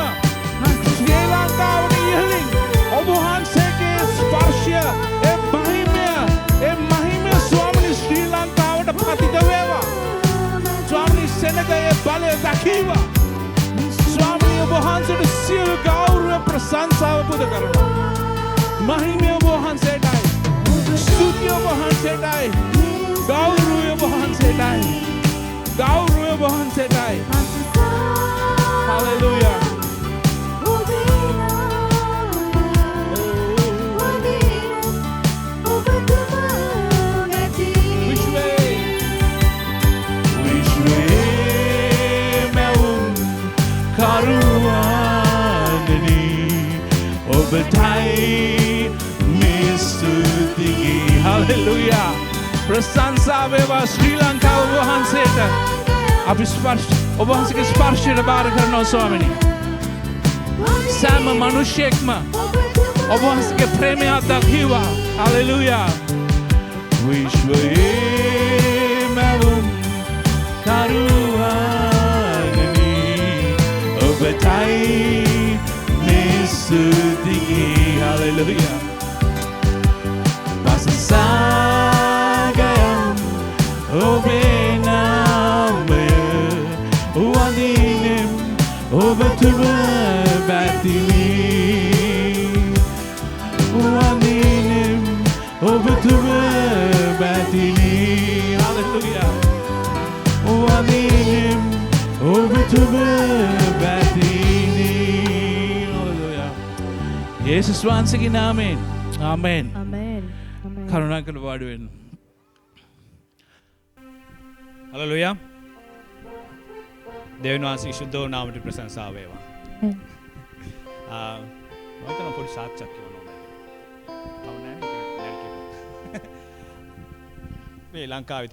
ශ්‍රී ලංකාවට ඉහළින් ඔබ වහන්සේගේ ස්පර්ශය ඒ මහිමය ස්වාමිනී ශ්‍රී ලංකාවට පතිත වේවා. ස්වාමිනී සෙනගයේ බලය දකිවා. ස්වාමිනී ඔබ වහන්සේට සියලු ගෞරව ප්‍රශංසාව පුද කරනවා. මහිමය ඔබ වහන්සේටයි. ස්තුතිය ඔබ වහන්සේටයි. ගෞරවය ඔබ වහන්සේටයි. ගෞරවය ඔබ වහන්සේටයි. හලෙලූයා. Hallelujah. ප්‍රශංසා වේවා ශ්‍රී ලංකාව වහන්සේට. අපි ඔබ වහන්සේගේ ස්පර්ශයට බාර කරනවා ස්වාමිනී. සෑම මිනිසෙක්ම ඔබ වහන්සේගේ ප්‍රේමය දකිවා. Hallelujah. විශ්වයේ මැවුම් කරුවාගනි ඔබටයි මේ ස්තුතිය. Hallelujah. Pasasagayam obey namay wadinim obatuba batili wadinim obatuba batili. Hallelujah. Wadinim obatuba batili. Hallelujah. Jesus වහන්සේගේ නාමයෙන්. Amen. කරුණාකර වාඩි වෙන්න. හලෙලූයා. දෙවියන් වහන්සේගේ ශුද්ධ නාමයට ප්‍රශංසා වේවා. මම හිතනවා පොඩි සාක්ෂියක් කියනවා. මේ ලංකාවේ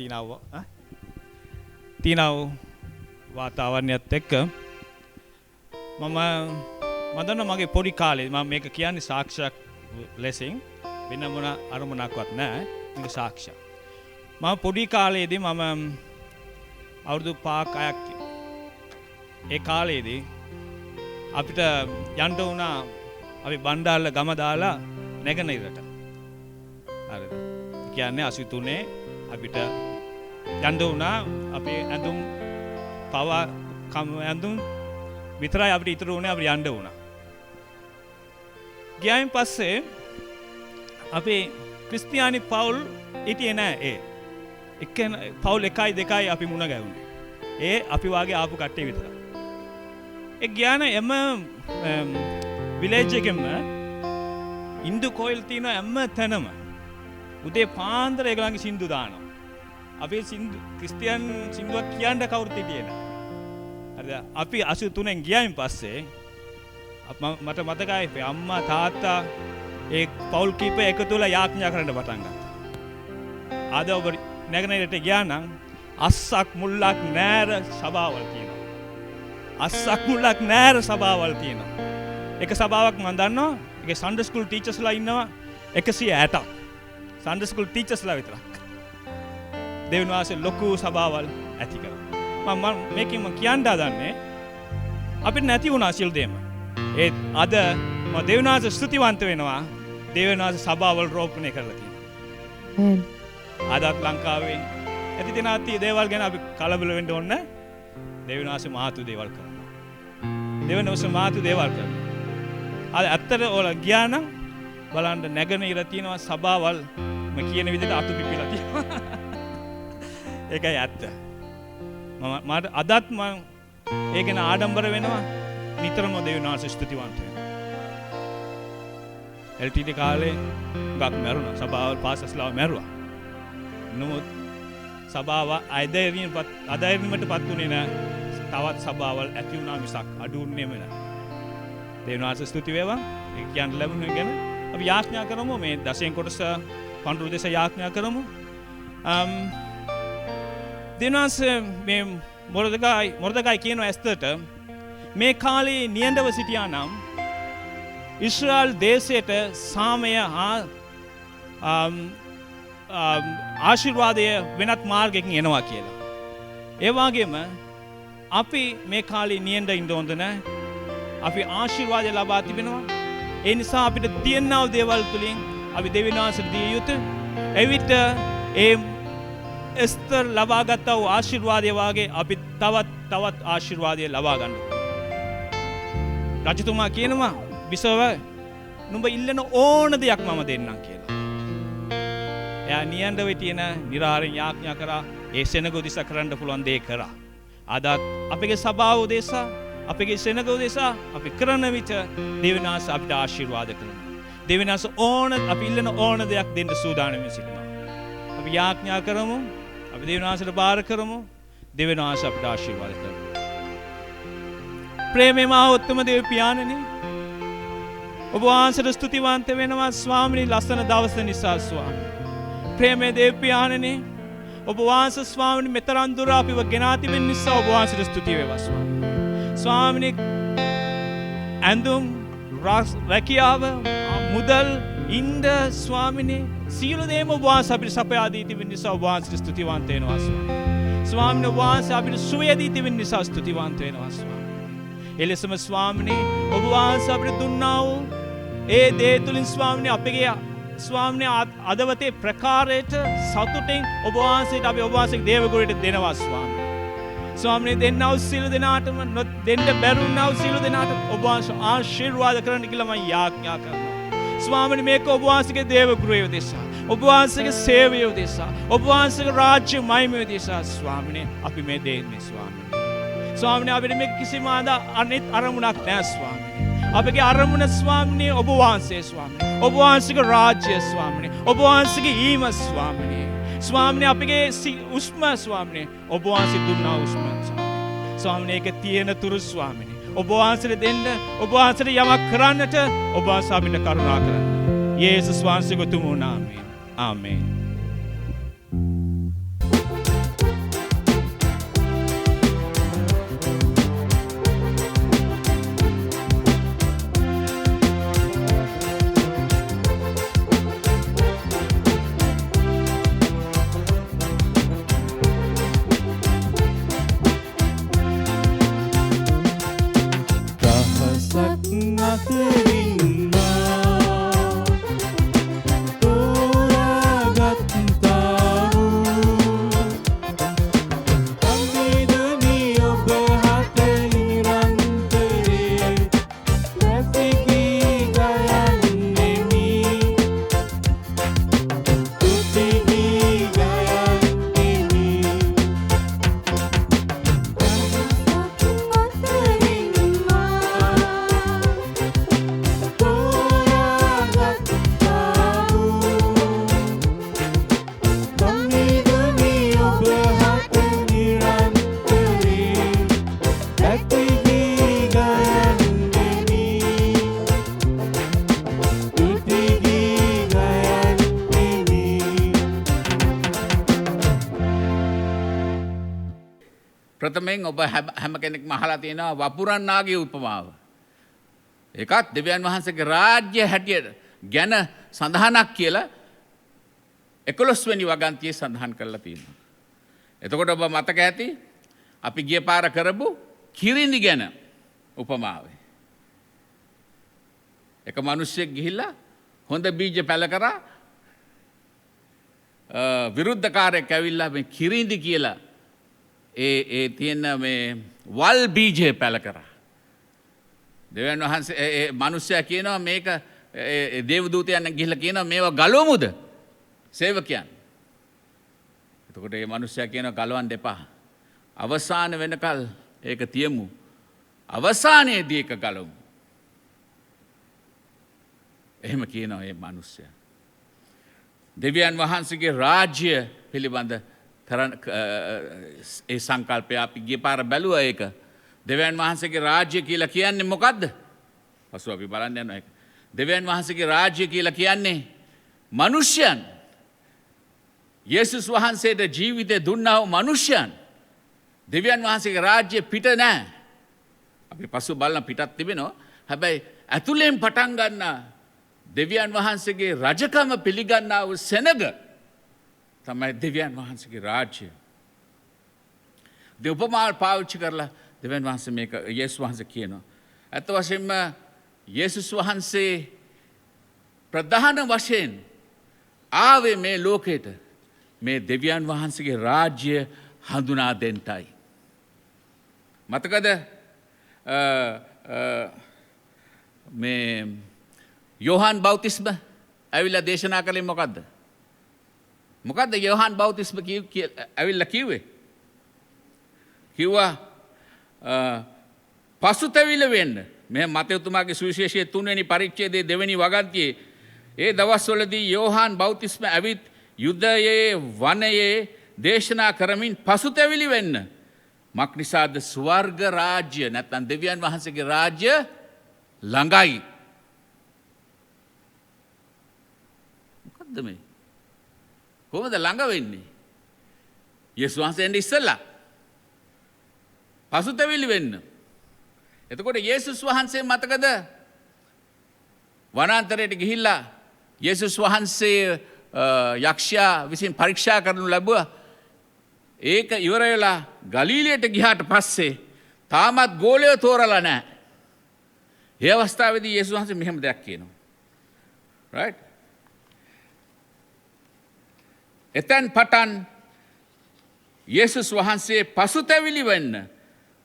තියෙන වාතාවරණයත් එක්ක මම දන්නවා මගේ පොඩි කාලේ මම මේක කියන්නේ සාක්ෂියක් ලෙසින් වෙන මොන අරමුණක්වත් නැහැ. මේක සාක්ෂියක්. මම පොඩි කාලේදී මම අවුරුදු 5ක් 6ක් ඒ කාලේදී අපිට යන්න වුණා අපි බණ්ඩාරල ගම දාලා නැගෙනහිරට. හරිද? කියන්නේ 83 අපිට යන්න වුණා අපේ ඇඳුම් පවා ඇඳුම් විතරයි අපිට ඉතුරු වුණේ අපිට යන්න වුණා. ගියායින් පස්සේ අපේ ක්‍රිස්තියානි පවුල් හිටියේ නෑ ඒ. පවුල් 1යි 2යි අපි මුණ ගැහුනේ. ඒ අපි වාගේ ආපු කට්ටිය විතරයි. ඒ ගියාන එම විලේජ් එකෙම ඉන්දු කොයිල් තියෙන හැම තැනම උදේ පාන්දර ඒගොල්ලන්ගේ සින්දු දානවා. අපේ සින්දු ක්‍රිස්තියානි සින්දුවක් කියන්න කවුරුත් හිටියේ නෑ. හරිද? අපි 83න් ගියායින් පස්සේ මට මතකයි අපේ අම්මා තාත්තා ඒ පවුල් කීපය එකතු වෙලා යාඥා කරන්න පටන් ගත්තා. ආද ඔබ නැගෙනහිරට ගියා නම් අස්සක් මුල්ලක් නෑර සභාවල් තියෙනවා. අස්සක් මුල්ලක් නෑර සභාවල් තියෙනවා. එක සභාවක් මම දන්නවා. ඒකේ සන්ඩේ ස්කූල් ටීචර්ස්ලා ඉන්නවා 160ක්. සන්ඩේ ස්කූල් ටීචර්ස්ලා විතරක්. දෙවියන් වහන්සේ ලොකු සභාවල් ඇති කරනවා. මම මේකෙන් කියන්න හදන්නේ අපිට නැති වුණා සිල් දෙම. ඒ අද මම දෙවියන් වහන්සේ ස්තුතිවන්ත වෙනවා. දෙවියන් වහන්සේ සභාවල් රෝපණය කරලා තියෙනවා. අදත් ලංකාවේ ඇති දෙනාති දේවල් ගැන අපි කලබල වෙන්න ඕන නැහැ. දෙවියන් වහන්සේ මහතු දේවල් කරනවා. දෙවියන් වහන්සේ මහතු දේවල් කරනවා. අද ඇත්තට ඔයාලා ගියා නම් බලන්න නැගෙනහිර තියෙනවා සභාවල් මම කියන විදිහට අතු පිපිලා තියෙනවා. ඒකයි ඇත්ත. මට අදත් මම ඒ ගැන ආඩම්බර වෙනවා. නිතරම දෙවියන් වහන්සේ ස්තුතිවන්ත වෙනවා. LTD කාලේ ගක් මැරුණා. සභාවල් පාසස්ලාව මැරුවා. නමුත් සභාව අධෛර්යයටපත් වුණේ නැහැ. තවත් සභාවල් ඇති වුණා මිසක් අඩු වුණේම නැහැ. දෙවියන් වහන්සේ ස්තුති වේවා. ඒ කියන්න ලැබුණ ගැන අපි යාඥා කරමු. මේ දසයෙන් කොටස පඬුරු දේශ යාඥා කරමු. දෙවියන් වහන්සේ මේ මොර්දෙකයි කියන ඇස්තරට මේ කාලේ නියඬව සිටියා නම් ඉස්රායල් දේශයට සාමය හා ආශිර්වාදය වෙනත් මාර්ගයකින් එනවා කියලා. ඒ වගේම අපි මේ කාලේ නියඬ ඉන්න හොඳ නැහැ. අපි ආශිර්වාදය ලබා තිබෙනවා. ඒ නිසා අපිට තියෙනා දේවල් තුලින් අපි දෙවියන් වහන්සේට දිය යුතුය. එවිට ඒ එස්තර් ලබාගත් වූ ආශිර්වාදය වාගේ අපි තවත් ආශිර්වාදය ලබා ගන්න. රජතුමා කියනවා විසව නුඹ ඉල්ලන ඕන දෙයක් මම දෙන්නම් කියලා. එයා නියඬව තියෙන නිරාහාරයෙන් යාඥා කරා. ඒ සෙනග උදෙසා කරන්න පුළුවන් දේ කරා. අදත් අපේ සභාව උදෙසා අපේ සෙනග උදෙසා අපි කරන විට දෙවියන් වහන්සේ අපිට ආශිර්වාද කරනවා. දෙවියන් වහන්සේ අපි ඉල්ලන ඕන දෙයක් දෙන්න සූදානම් සිටිනවා. අපි යාඥා කරමු. අපි දෙවියන් වහන්සේට බාර කරමු. දෙවියන් වහන්සේ අපිට ආශිර්වාද කරනවා. ප්‍රේමේ මා උත්තම දේව පියාණනි ඔබ වහන්සේට ස්තුතිවන්ත වෙනවා ස්වාමිනී ලස්සන දවස නිසා ස්වාමී. ප්‍රේමේ දේව පියාණනි ඔබ වහන්සේ ස්වාමිනී මෙතරම් දුර අපිව ගෙනා තිබෙන නිසා ඔබ වහන්සේට ස්තුති වේවා ස්වාමී. ස්වාමිනී ඇඳුම් රැකියාව මුදල් ඉන්ද ස්වාමිනී සියලු දේම ඔබ වහන්සේ අපිට සපයා දී තිබෙන නිසා ඔබ වහන්සේට ස්තුතිවන්ත වෙනවා ස්වාමී. ස්වාමිනී ඔබ වහන්සේ අපිට සුවය දී තිබෙන නිසා ස්තුතිවන්ත වෙනවා ස්වාමී. එලෙසම ස්වාමිනී ඔබ වහන්සේ අපිට දුන්නා වූ ඒ දේ තුලින් ස්වාමිනී අපගේ ස්වාමිනී අදවතේ ප්‍රකාරයට සතුටින් ඔබ වහන්සේට අපි ඔබ වහන්සේගේ දේවගුරුට දෙනවා ස්වාමී. ස්වාමිනී දෙන්නා වූ සියලු දෙනාටම දෙන්න බැරුණා වූ සියලු දෙනාට ඔබ වහන්සේ ආශිර්වාද කරන්න කියලා මම යාඥා කරනවා. ස්වාමිනී මේක ඔබ වහන්සේගේ දේවගුරුය උදෙසා ඔබ වහන්සේගේ සේවය උදෙසා ඔබ වහන්සේගේ රාජ්‍ය මහිමය උදෙසා ස්වාමිනී අපි මේ දෙන්නේ ස්වාමිනී. ස්වාමිනී අපිට මේක කිසිම අනිත් අරමුණක් නැහැ ස්වාමිනී. අපගේ අරමුණ ස්වාමිනී ඔබ වහන්සේ ස්වාමිනී. ඔබ වහන්සේගේ රාජ්‍ය ස්වාමිනී. ඔබ වහන්සේගේ ඊම ස්වාමිනී. ස්වාමිනී අපගේ උස්ම ස්වාමිනී ඔබ වහන්සේ දුන්නා උස්ම ස්වාමිනී ඒක තියෙන තුරු ස්වාමිනී. ඔබ වහන්සේට දෙන්න ඔබ වහන්සේට යමක් කරන්නට ඔබ වහන්සේ අපිට කරුණා කරන්න. යේසුස් වහන්සේගේ උතුම් නාමයෙන්. ආමේන්. ප්‍රථමයෙන් ඔබ හැම කෙනෙක්ම අහලා තියෙනවා වපුරන්නාගේ උපමාව. ඒකත් දෙවියන් වහන්සේගේ රාජ්‍ය හැටියට ගැන සඳහනක් කියලා 11 වෙනි වගන්තියේ සඳහන් කරලා තියෙනවා. එතකොට ඔබ මතක ඇති අපි ගිය පාර කරපු කිරිඳි ගැන උපමාව. එක මිනිහෙක් ගිහිල්ලා හොඳ බීජ පැල කරා විරුද්ධකාරයෙක් ඇවිල්ලා මේ කිරිඳි කියලා ඒ තියෙන මේ වල් බීජය පැල කරා. දෙවියන් වහන්සේ ඒ මිනිස්සයා කියනවා මේක දේවදූතයන් ගිහිල්ලා කියනවා මේවා ගලවමුද? සේවකයන්. එතකොට මේ මිනිස්සයා කියනවා ගලවන්න එපා. අවසාන වෙනකල් ඒක තියමු. අවසානයේදී ඒක ගලවමු. එහෙම කියනවා මේ මිනිස්සයා. දෙවියන් වහන්සේගේ රාජ්‍ය පිළිබඳ කරන ඒ සංකල්පය අපි ගිය පාර බැලුවා ඒක. දෙවියන් වහන්සේගේ රාජ්‍ය කියලා කියන්නේ මොකද්ද? පසු අපි බලන්න යනවා ඒක. දෙවියන් වහන්සේගේ රාජ්‍ය කියලා කියන්නේ මිනිස්යන්. යේසුස් වහන්සේට ජීවිතය දුන්නා වූ මිනිස්යන්. දෙවියන් වහන්සේගේ රාජ්‍ය පිට නැහැ. අපි පසු බලන පිටත් තිබෙනවා. හැබැයි ඇතුලෙන් පටන් ගන්නා දෙවියන් වහන්සේගේ රජකම පිළිගන්නා වූ සෙනග තමයි දෙවියන් වහන්සේගේ රාජ්‍ය. උපමාල් පාවිච්චි කරලා දෙවියන් වහන්සේ මේක යේසුස් වහන්සේ කියනවා. ඇත්ත වශයෙන්ම යේසුස් වහන්සේ ප්‍රධාන වශයෙන් ආවේ මේ ලෝකෙට මේ දෙවියන් වහන්සේගේ රාජ්‍ය හඳුනා දෙන්නයි. මතකද මේ යෝහන් බෞතිස්ම ඇවිල්ලා දේශනා කළේ මොකද්ද? මොකද්ද යෝහන් බෞතිස්ම ඇවිල්ලා කිව්වේ? කිව්වා පසුතැවිලි වෙන්න. මේ මතේතුමාගේ සුවිශේෂයේ 3 වෙනි පරිච්ඡේදයේ 2 වෙනි වගන්තියේ ඒ දවස්වලදී යෝහන් බෞතිස්ම ඇවිත් යුදයේ වනයේ දේශනා කරමින් පසුතැවිලි වෙන්න. මක් නිසාද? ස්වර්ග රාජ්‍ය නැත්නම් දෙවියන් වහන්සේගේ රාජ්‍ය ළඟයි. මොකද්ද මේ? කොහොමද ළඟ වෙන්නේ? යේසුස් වහන්සේෙන් ඉස්සෙල්ලා පසුතැවිලි වෙන්න. එතකොට යේසුස් වහන්සේ මතකද වනාන්තරයට ගිහිල්ලා යේසුස් වහන්සේ යක්ෂයා විසින් පරීක්ෂා කරනු ලැබුවා. ඒක ඉවර වෙලා ගලීලයට ගියාට පස්සේ තාමත් ගෝලයෝ තෝරලා නැහැ. ඒ අවස්ථාවේදී යේසුස් වහන්සේ මෙහෙම දෙයක් කියනවා. right? එතෙන් පටන් යේසුස් වහන්සේ පසුතැවිලි වෙන්න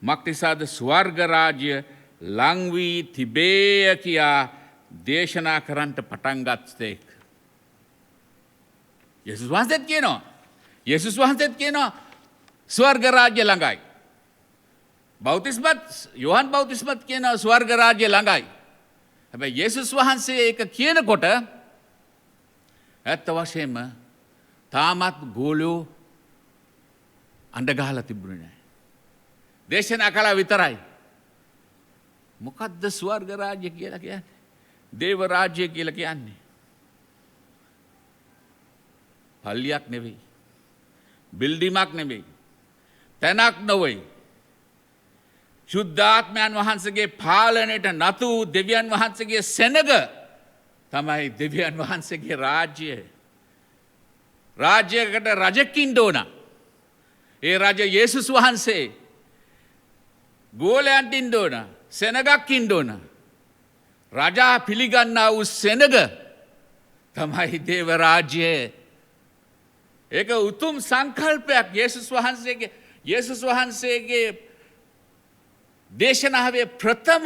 මක් නිසාද ස්වර්ග රාජ්‍ය ලං වී තිබේය කියා දේශනා කරන්නට පටන් ගත්තේක්. යේසුස් වහන්සේත් කියනවා. යේසුස් වහන්සේත් කියනවා ස්වර්ග රාජ්‍ය ළඟයි. බෞතිස්මත් යෝහන් බෞතිස්මත් කියනවා ස්වර්ග රාජ්‍ය ළඟයි. හැබැයි යේසුස් වහන්සේ ඒක කියනකොට ඇත්ත වශයෙන්ම තාමත් ගෝලෝ අඬ ගහලා තිබුණේ නැහැ. දේශනා කළා විතරයි. මොකද්ද ස්වර්ග රාජ්‍ය කියලා කියන්නේ? දේව රාජ්‍ය කියලා කියන්නේ. පල්ලියක් නෙවෙයි. බිල්ඩිමක් නෙවෙයි. තැනක් නොවේ. ශුද්ධාත්මයන් වහන්සේගේ පාලනයට නතු දෙවියන් වහන්සේගේ සෙනග තමයි දෙවියන් වහන්සේගේ රාජ්‍යය. රාජ්‍යයකට රජෙකින් ඕන. ඒ රජ යේසුස් වහන්සේ. ගෝලයන්ට ඉන්න ඕන. සෙනගක් ඉන්න ඕන. රජා පිළිගන්නා වූ සෙනග තමයි දේව රාජ්‍යය. ඒක උතුම් සංකල්පයක්. යේසුස් වහන්සේගේ දේශනාවේ ප්‍රථම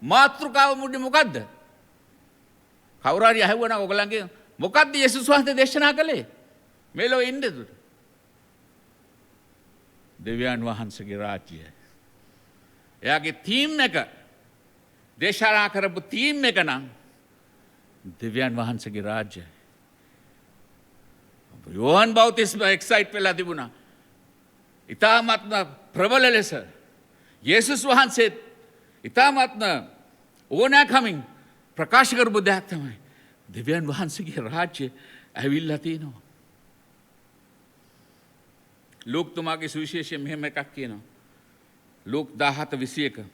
මාතෘකාව මුන්නේ මොකද්ද? කවුරු හරි අහුවනම් ඔයගලන්ගේ මොකද්ද යේසුස් වහන්සේ දේශනා කළේ? මෙලෝ ඉන්නද? දෙවියන් වහන්සේගේ රාජ්‍යය. එයාගේ තීම් එක දේශනා කරපු තීම් එක නම් දෙවියන් වහන්සේගේ රාජ්‍යය. යෝහන් බෞතිස්ම එක්සයිට් වෙලා තිබුණා. ඉතාමත්ම ප්‍රබල ලෙස යේසුස් වහන්සේත් ඉතාමත්ම ඕනෑකමින් ප්‍රකාශ කරපු දෙයක් තමයි දෙවියන් වහන්සේගේ රාජ්‍ය ඇවිල්ලා තියෙනවා. ලූක්තුමාගේ සුවිශේෂයෙන් මෙහෙම එකක් කියනවා. ලූක් 17:21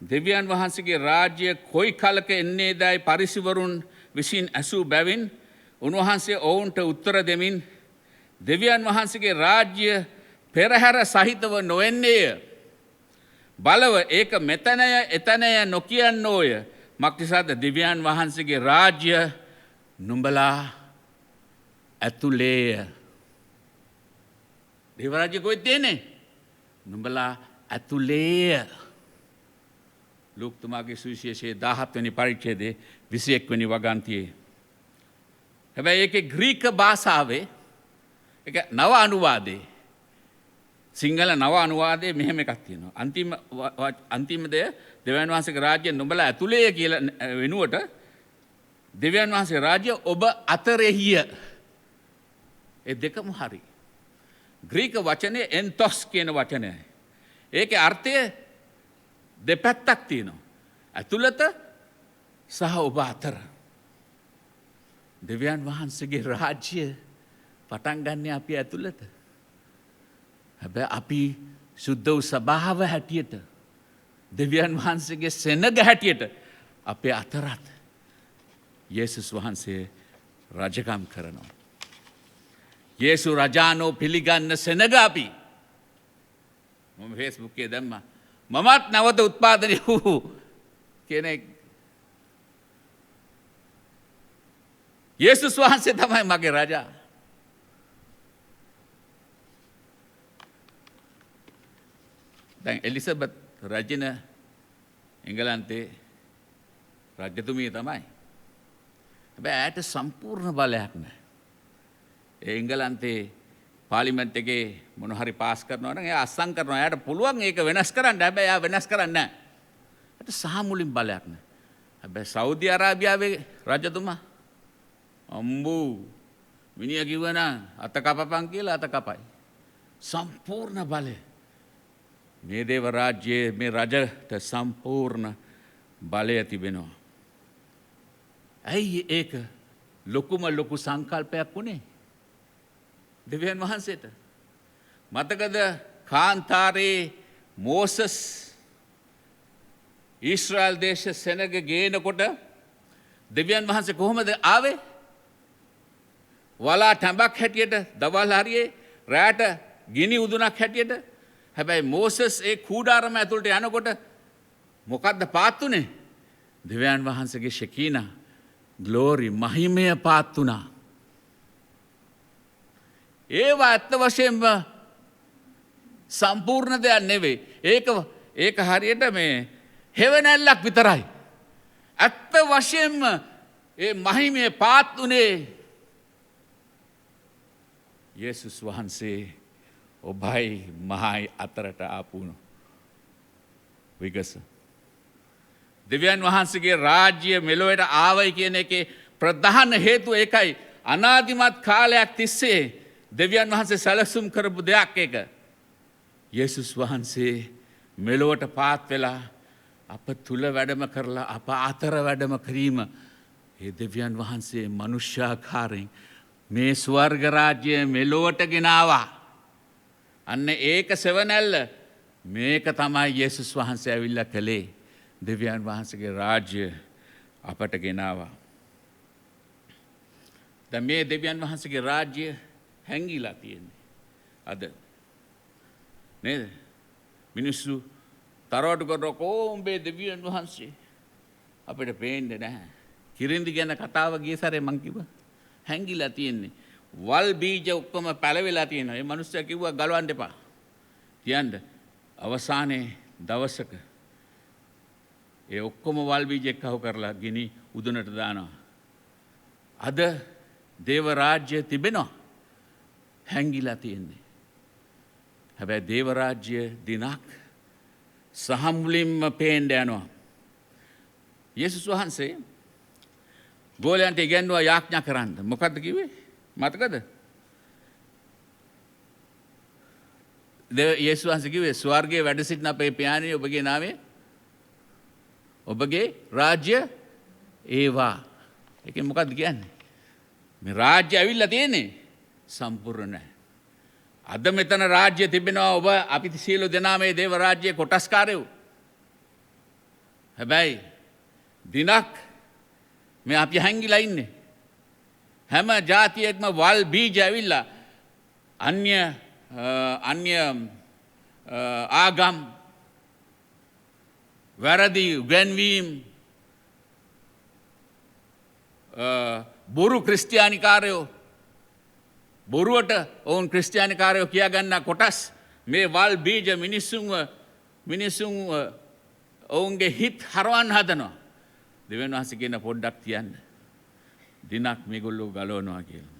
දෙවියන් වහන්සේගේ රාජ්‍ය කොයි කලක එන්නේදයි පරිසිවරුන් විසින් ඇසූ බැවින් උන්වහන්සේ ඔවුන්ට උත්තර දෙමින් දෙවියන් වහන්සේගේ රාජ්‍ය පෙරහැර සහිතව නොවෙන්නේය. බලව ඒක මෙතනය එතනය නොකියන්නෝය. මක්නිසාද දෙවියන් වහන්සේගේ රාජ්‍ය නුඹලා ඇතුලේය. දේව රාජ්‍ය කොහෙද තියෙන්නේ? නුඹලා ඇතුලේය. ලූක්තුමාගේ සුවිශේෂයේ 17 වෙනි පරිච්ඡේදයේ 21 වෙනි වගන්තියේ. හැබැයි ඒකේ ග්‍රීක භාෂාවේ ඒක නව අනුවාදේ සිංහල නව අනුවාදයේ මෙහෙම එකක් තියෙනවා. අන්තිම දේ දෙවියන් වහන්සේගේ රාජ්‍ය නුඹලා ඇතුලේ කියලා වෙනුවට දෙවියන් වහන්සේගේ රාජ්‍ය ඔබ අතරෙහිය. ඒ දෙකම හරි. ග්‍රීක වචනේ එන්තොස් කියන වචනයයි. ඒකේ අර්ථය දෙපැත්තක් තියෙනවා. ඇතුළත සහ ඔබ අතර. දෙවියන් වහන්සේගේ රාජ්‍ය පටන් ගන්නේ අපි ඇතුළත. හැබැයි අපි සුද්ධ වූ සභාව හැටියට දෙවියන් වහන්සේගේ සෙනග හැටියට අපේ අතරත් යේසුස් වහන්සේ රජකම් කරනවා. යේසු රජානෝ පිළිගන්න සෙනග අපි. මම ෆේස්බුක් එකේ දැම්මා. මමත් නැවත උත්පාදනය වූ කෙනෙක්. යේසුස් වහන්සේ තමයි මගේ රජා. දැන් එලිසබෙත් රජින එංගලන්තේ රජතුමිය තමයි. හැබැයි ඇයට සම්පූර්ණ බලයක් නැහැ. ඒ එංගලන්තේ පාර්ලිමේන්තු එකේ මොන හරි පාස් කරනවා නම් එයා අස්සම් කරනවා. එයාට පුළුවන් ඒක වෙනස් කරන්න. හැබැයි එයා වෙනස් කරන්නේ නැහැ. ඒත් සාමුලින් බලයක් නැහැ. හැබැයි සෞදි අරාබියාවේ රජතුමා අම්බු මිනිහා කිව්වනම් අත කපපන් කියලා අත කපයි. සම්පූර්ණ බලය. මේ දේව රාජ්‍යයේ මේ රජට සම්පූර්ණ බලය තිබෙනවා. ඇයි ඒක ලොකුම ලොකු සංකල්පයක් වුණේ? දෙවියන් වහන්සේට. මතකද කාන්තාරේ මෝසස් ඊශ්‍රායල් දේශ සෙනග ගේනකොට දෙවියන් වහන්සේ කොහොමද ආවේ? වලා ටැඹක් හැටියට දවල් හරියේ රැට ගිනි උදුනක් හැටියට. හැබැයි මෝසස් ඒ කූඩාරම ඇතුළට යනකොට මොකද්ද පාත් උනේ? දෙවියන් වහන්සේගේ ශකීනා ග්ලෝරි මහිමය පාත් වුණා. ඒවා ඇත්ත වශයෙන්ම සම්පූර්ණ දෙයක් නෙවෙයි. ඒක හරියට මේ හෙවණැල්ලක් විතරයි. ඇත්ත වශයෙන්ම ඒ මහිමය පාත් උනේ යේසුස් වහන්සේ ඔබයි මහයි අතරට ආපුණු විගස. දෙවියන් වහන්සේගේ රාජ්‍ය මෙලොවට ආවයි කියන එකේ ප්‍රධාන හේතුව ඒකයි. අනාදිමත් කාලයක් තිස්සේ දෙවියන් වහන්සේ සැලසුම් කරපු දෙයක් ඒක. යේසුස් වහන්සේ මෙලොවට පාත් වෙලා අප තුල වැඩම කරලා අප අතර වැඩම කිරීම. ඒ දෙවියන් වහන්සේ මනුෂ්‍යාකාරයෙන් මේ ස්වර්ග රාජ්‍ය මෙලොවට ගෙනාවා. අන්න ඒක සෙවණැල්ල. මේක තමයි යේසුස් වහන්සේ ඇවිල්ලා කළේ. දෙවියන් වහන්සේගේ රාජ්‍ය අපට ගෙනාවා. දැන් මේ දෙවියන් වහන්සේගේ රාජ්‍ය හැංගිලා තියෙන්නේ අද නේද? මිනිස්සු තරවටු කරන කොම්බේ දෙවියන් වහන්සේ අපිට පේන්නේ නැහැ. කිරින්දි ගැන කතාව ගිය සැරේ මං කිව්වා හැංගිලා තියෙන්නේ. වල් බීජ ඔක්කොම පැලවිලා තියෙනවා. ඒ මිනිස්සු කිව්වා ගලවන්න එපා. තියන්න. අවසානයේ දවසක ඒ ඔක්කොම වල් බීජ එක්කව කරලා ගිනි උදුනට දානවා. අද දේව රාජ්‍ය තිබෙනවා. හැංගිලා තියෙන්නේ. හැබැයි දේව රාජ්‍ය දිනක් සහමුලින්ම පේන්න යනවා. යේසුස් වහන්සේ ගෝලයන්ට ඉගැන්වුවා යාඥා කරන්න. මොකද්ද කිව්වේ? මතකද? යේසුස් වහන්සේ කිව්වේ ස්වර්ගයේ වැඩ සිටින අපේ පියාණනි ඔබගේ නාමය ඔබගේ රාජ්‍ය ඒවා. ඒකෙන් මොකද්ද කියන්නේ? මේ රාජ්‍ය ඇවිල්ලා තියෙන්නේ සම්පූර්ණ නැහැ. අද මෙතන රාජ්‍ය තිබෙනවා ඔබ අපි සියලු දෙනා මේ දේව රාජ්‍යයේ කොටස්කාරයෝ. හැබැයි දිනක් මේ අපි හැංගිලා ඉන්නේ. හැම ජාතියෙක්ම වල් බීජ ඇවිල්ලා අන්‍ය ආගම් වැරදි උගන්වීම් බොරු ක්‍රිස්තියානිකාරයෝ බොරුවට ඔවුන් ක්‍රිස්තියානිකාරයෝ කියාගන්න කොටස් මේ වල් බීජ මිනිසුන් ඔවුන්ගේ හිත් හරවන්න හදනවා. දෙවියන් වහන්සේ කියන පොඩ්ඩක් තියන්න. දිනක් මේගොල්ලෝ ගලවනවා කියලා.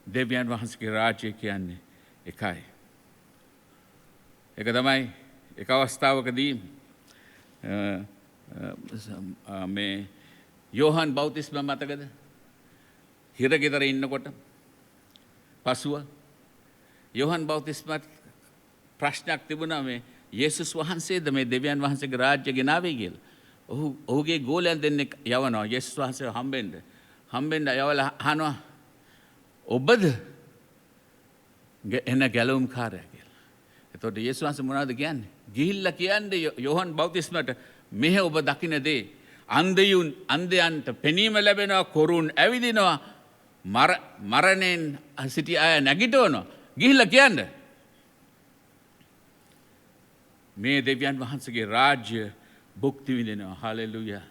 දෙවියන් වහන්සේගේ රාජ්‍යය කියන්නේ එකයි. ඒක තමයි එක අවස්ථාවකදී මේ යෝහන් බෞතිස්ම මතකද? හිරගෙදර ඉන්නකොට පසුව යෝහන් බෞතිස්මත් ප්‍රශ්නයක් තිබුණා මේ යේසුස් වහන්සේද මේ දෙවියන් වහන්සේගේ රාජ්‍ය ගෙනාවේ කියලා. ඔහුගේ ගෝලයන් දෙන්නෙක් යවනවා යේසුස් වහන්සේ හම්බෙන්න යවලා අහනවා ඔබද එන ගැලවුම්කාරයා කියලා. එතකොට යේසුස් වහන්සේ මොනවද කියන්නේ? ගිහිල්ලා කියන්නේ යෝහන් බෞතිස්මට මෙහෙ ඔබ දකින්න දේ අන්ධයන්ට පෙනීම ලැබෙනවා, කොරුන් ඇවිදිනවා, මරණයෙන් සිටි අය නැගිටවනවා. ගිහිල්ලා කියන්න. මේ දෙවියන් වහන්සේගේ රාජ්‍ය භුක්ති විඳිනවා. හලෙලුයා.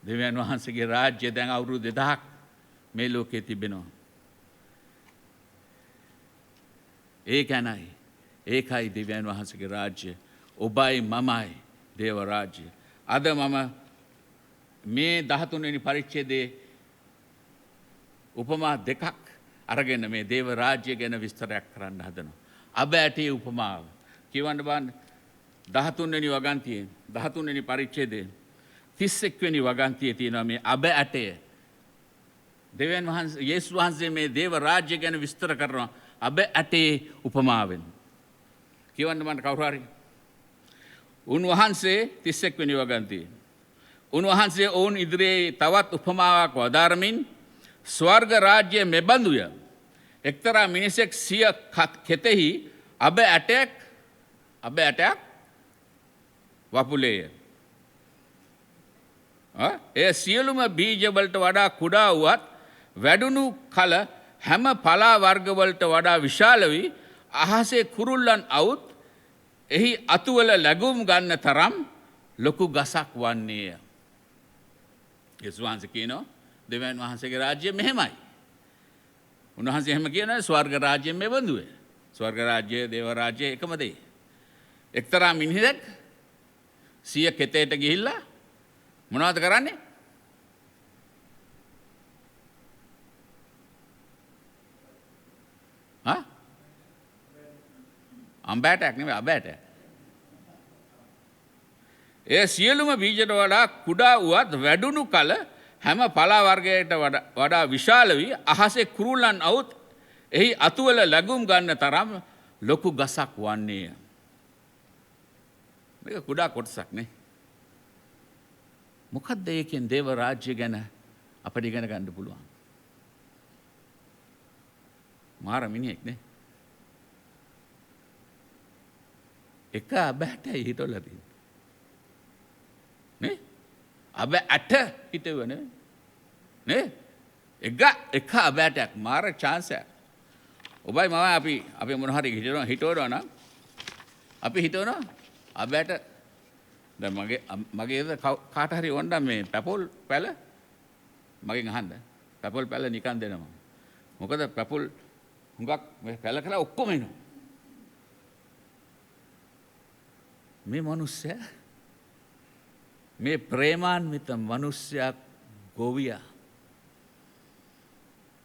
දෙවියන් වහන්සේගේ රාජ්‍ය දැන් අවුරුදු 2000ක් මේ ලෝකේ තිබෙනවා. ඒකයි දෙවියන් වහන්සේගේ රාජ්‍ය. ඔබයි මමයි දේව රාජ්‍ය. අද මම මේ 13 වෙනි පරිච්ඡේදයේ උපමා දෙකක් අරගෙන මේ දේව රාජ්‍ය ගැන විස්තරයක් කරන්න හදනවා. අබ ඇටේ උපමාව. කියවන්න බලන්න 13 වෙනි වගන්තියේ 13 වෙනි පරිච්ඡේදයේ 31 වෙනි වගන්තියේ තියෙනවා මේ අබ ඇටය. දෙවියන් වහන්සේ යේසුස් වහන්සේ මේ දේව රාජ්‍ය ගැන විස්තර කරනවා අබ ඇටේ උපමාවෙන්. කියවන්න මම කවුරු හරි උන්වහන්සේ 31 වෙනි වගන්තියේ උන්වහන්සේ ඔවුන් ඉදිරියේ තවත් උපමාවක් වදාරමින් ස්වර්ග රාජ්‍ය මෙබඳුය. එක්තරා මිනිසෙක් සිය කෙතෙහි අබ ඇටයක් වපුලේය. එය සියලුම බීජවලට වඩා කුඩා වුවත් වැඩුණු කල හැම පලා වර්ගවලට වඩා විශාල වී අහසේ කුරුල්ලන් අවුත් එහි අතුවල ලැබුම් ගන්න තරම් ලොකු ගසක් වන්නේය. යේසුස් වහන්සේ කියනවා දෙවියන් වහන්සේගේ රාජ්‍ය මෙහෙමයි. උන්වහන්සේ එහෙම කියනවා ස්වර්ග රාජ්‍ය මෙබඳුය. ස්වර්ග රාජ්‍ය දේව රාජ්‍ය එකම දේ. එක්තරා මිනිහෙක් සිය කෙතේට ගිහිල්ලා මොනවද කරන්නේ? අම්බෑටයක් නෙවෙයි අබෑටයක්. ඒ සියලුම බීජට වඩා කුඩා වුවත් වැඩුණු කල හැම පලා වර්ගයට වඩා විශාල වී අහසේ කුරුල්ලන් අවුත් එහි අතුවල ලැබුම් ගන්න තරම් ලොකු ගසක් වන්නේය. මේක කුඩා කොටසක් නේ. මොකද්ද ඒකෙන් දේව රාජ්‍ය ගැන අපිට ඉගෙන ගන්න පුළුවන්? මාර මිනිහෙක් නේ. එක අබෑටයි හිටවලා තියෙන්නේ. නේ? අබ ඇට හිටව නේ? එක අබෑටයක් මාර chance එකක්. ඔබයි මම අපි මොන හරි හිටවනවා නම් අපි හිතවනවා අබෑට දැන් මගේ කාට හරි වොන්න මේ පැපොල් පැල මගෙන් අහන්න. පැපොල් පැල නිකන් දෙනවා. මොකද පැපොල් හුඟක් මේ පැල කළා ඔක්කොම එනවා. මේ මිනිස්සයා මේ ප්‍රේමාන්විත මිනිස්සයා ගොවියා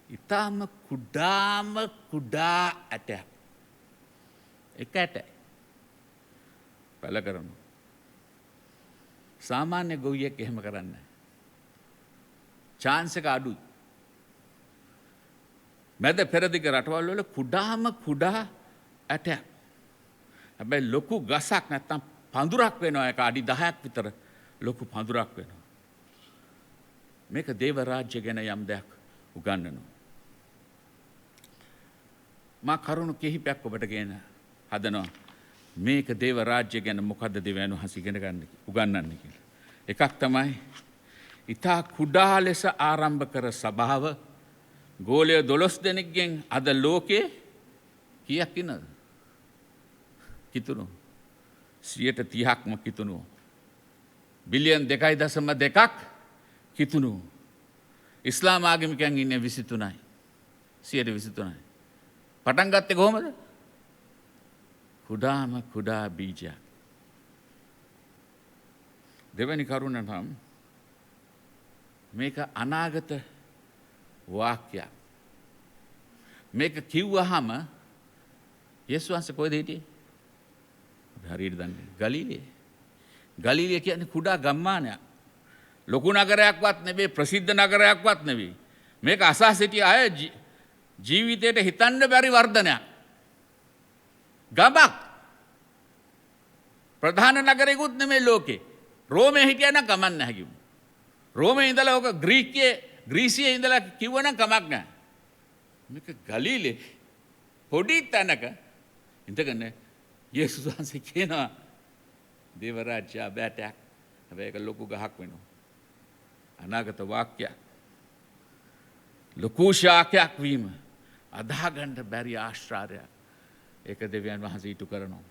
ඊටම කුඩා ඇටයක් එක ඇටයි පැල කරනවා. සාමාන්‍ය ගොවියෙක් එහෙම කරන්නේ නැහැ. chance එක අඩුයි. මැද පෙරදිග රටවල් වල කුඩා ඇටයක්. හැබැයි ලොකු ගසක් නැත්තම් පඳුරක් වෙනවා. ඒක අඩි 10ක් විතර ලොකු පඳුරක් වෙනවා. මේක දේව රාජ්‍ය ගැන යම් දෙයක් උගන්වනවා. මා කරුණු කිහිපයක් ඔබට ගෙන හදනවා. මේක දේව රාජ්‍ය ගැන මොකද්ද දෙවියන් වහන්සේ ඉගෙන ගන්න උගන්වන්නේ කියලා. එකක් තමයි ඊතා කුඩා ලෙස ආරම්භ කර සභාව ගෝලය 12 දෙනෙක්ගෙන් අද ලෝකේ කීයක් ඉන්නද? කිතුණු 30%ක්ම කිතුණු. බිලියන් 2.2ක් කිතුණු. ඉස්ලාම් ආගමිකයන් ඉන්නේ 23යි. 23යි. පටන් ගත්තේ කොහොමද? කුඩාම කුඩා බීජයක්. දෙවැනි කරුණ නම් මේක අනාගත වාක්‍යයක්. මේක කිව්වහම යේසුස් වහන්සේ කොහෙද හිටියේ? හරියට දන්නේ. ගලිලේ. ගලිලේ කියන්නේ කුඩා ගම්මානයක්. ලොකු නගරයක්වත් නෙවෙයි, ප්‍රසිද්ධ නගරයක්වත් නෙවෙයි. මේක අසා සිටි අය ජීවිතයට හිතන්න බැරි වර්ධනයක්. ගමක්. ප්‍රධාන නගරයකුත් නෙමෙයි ලෝකේ. රෝමේ හිටියා නම් කමක් නැහැ කිව්වා. රෝමේ ඉඳලා ඔක ග්‍රීසියේ ඉඳලා කිව්වනම් කමක් නැහැ. මේක ගලිලේ පොඩි තැනක ඉඳගෙන යේසුස් වහන්සේ කියනවා දේව රාජ්‍ය බෑටයක්. හැබැයි ඒක ලොකු ගහක් වෙනවා. අනාගත වාක්‍යයක්. ලොකු ශාකයක් වීම අදාගන්න බැරි ආශ්චර්යයක්. ඒක දෙවියන් වහන්සේ ඊට කරනවා.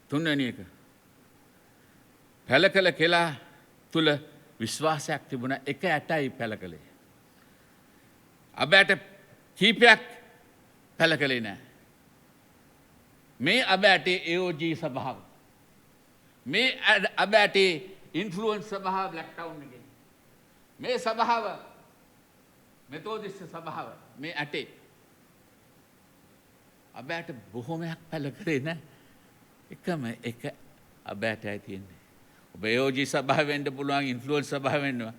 තුන්වෙනි එක පැලකල කෙලා තුල විශ්වාසයක් තිබුණා. එක ඇටයි පැලකලේ. අබෑට කීපයක් පැලකලේ නැහැ. මේ අබෑටේ AOG සභාව. මේ අබෑටේ ඉන්ෆ්ලුවන්ස් සභාව බ්ලැක් ටවුන් එකේ. මේ සභාව මෙතෝදිස්ස සභාව මේ ඇටේ අබෑට බොහොමයක් පැලකලේ නැහැ. එකම එක අබෑටයි තියෙන්නේ. ඔබ AOG සභාව වෙන්න පුළුවන්, ඉන්ෆ්ලුවන්ස් සභාව වෙන්නවා.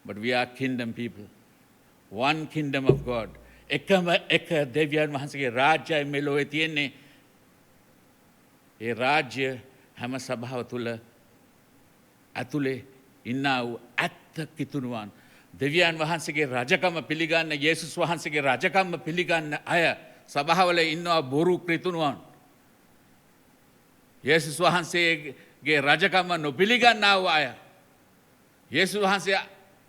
But we are kingdom people. One kingdom of God. එකම එක දෙවියන් වහන්සේගේ රාජ්‍යය මෙලොවේ තියෙන්නේ. ඒ රාජ්‍ය හැම සභාව තුල ඇතුලේ ඉන්නා වූ ඇත්ත කිතුණුවන් දෙවියන් වහන්සේගේ රජකම පිළිගන්න, යේසුස් වහන්සේගේ රජකම පිළිගන්න අය සභාවල ඉන්නවා බොරු කිතුණුවන්. යේසුස් වහන්සේගේ රජකම නොපිළිගන්නා වූ අය, යේසුස් වහන්සේ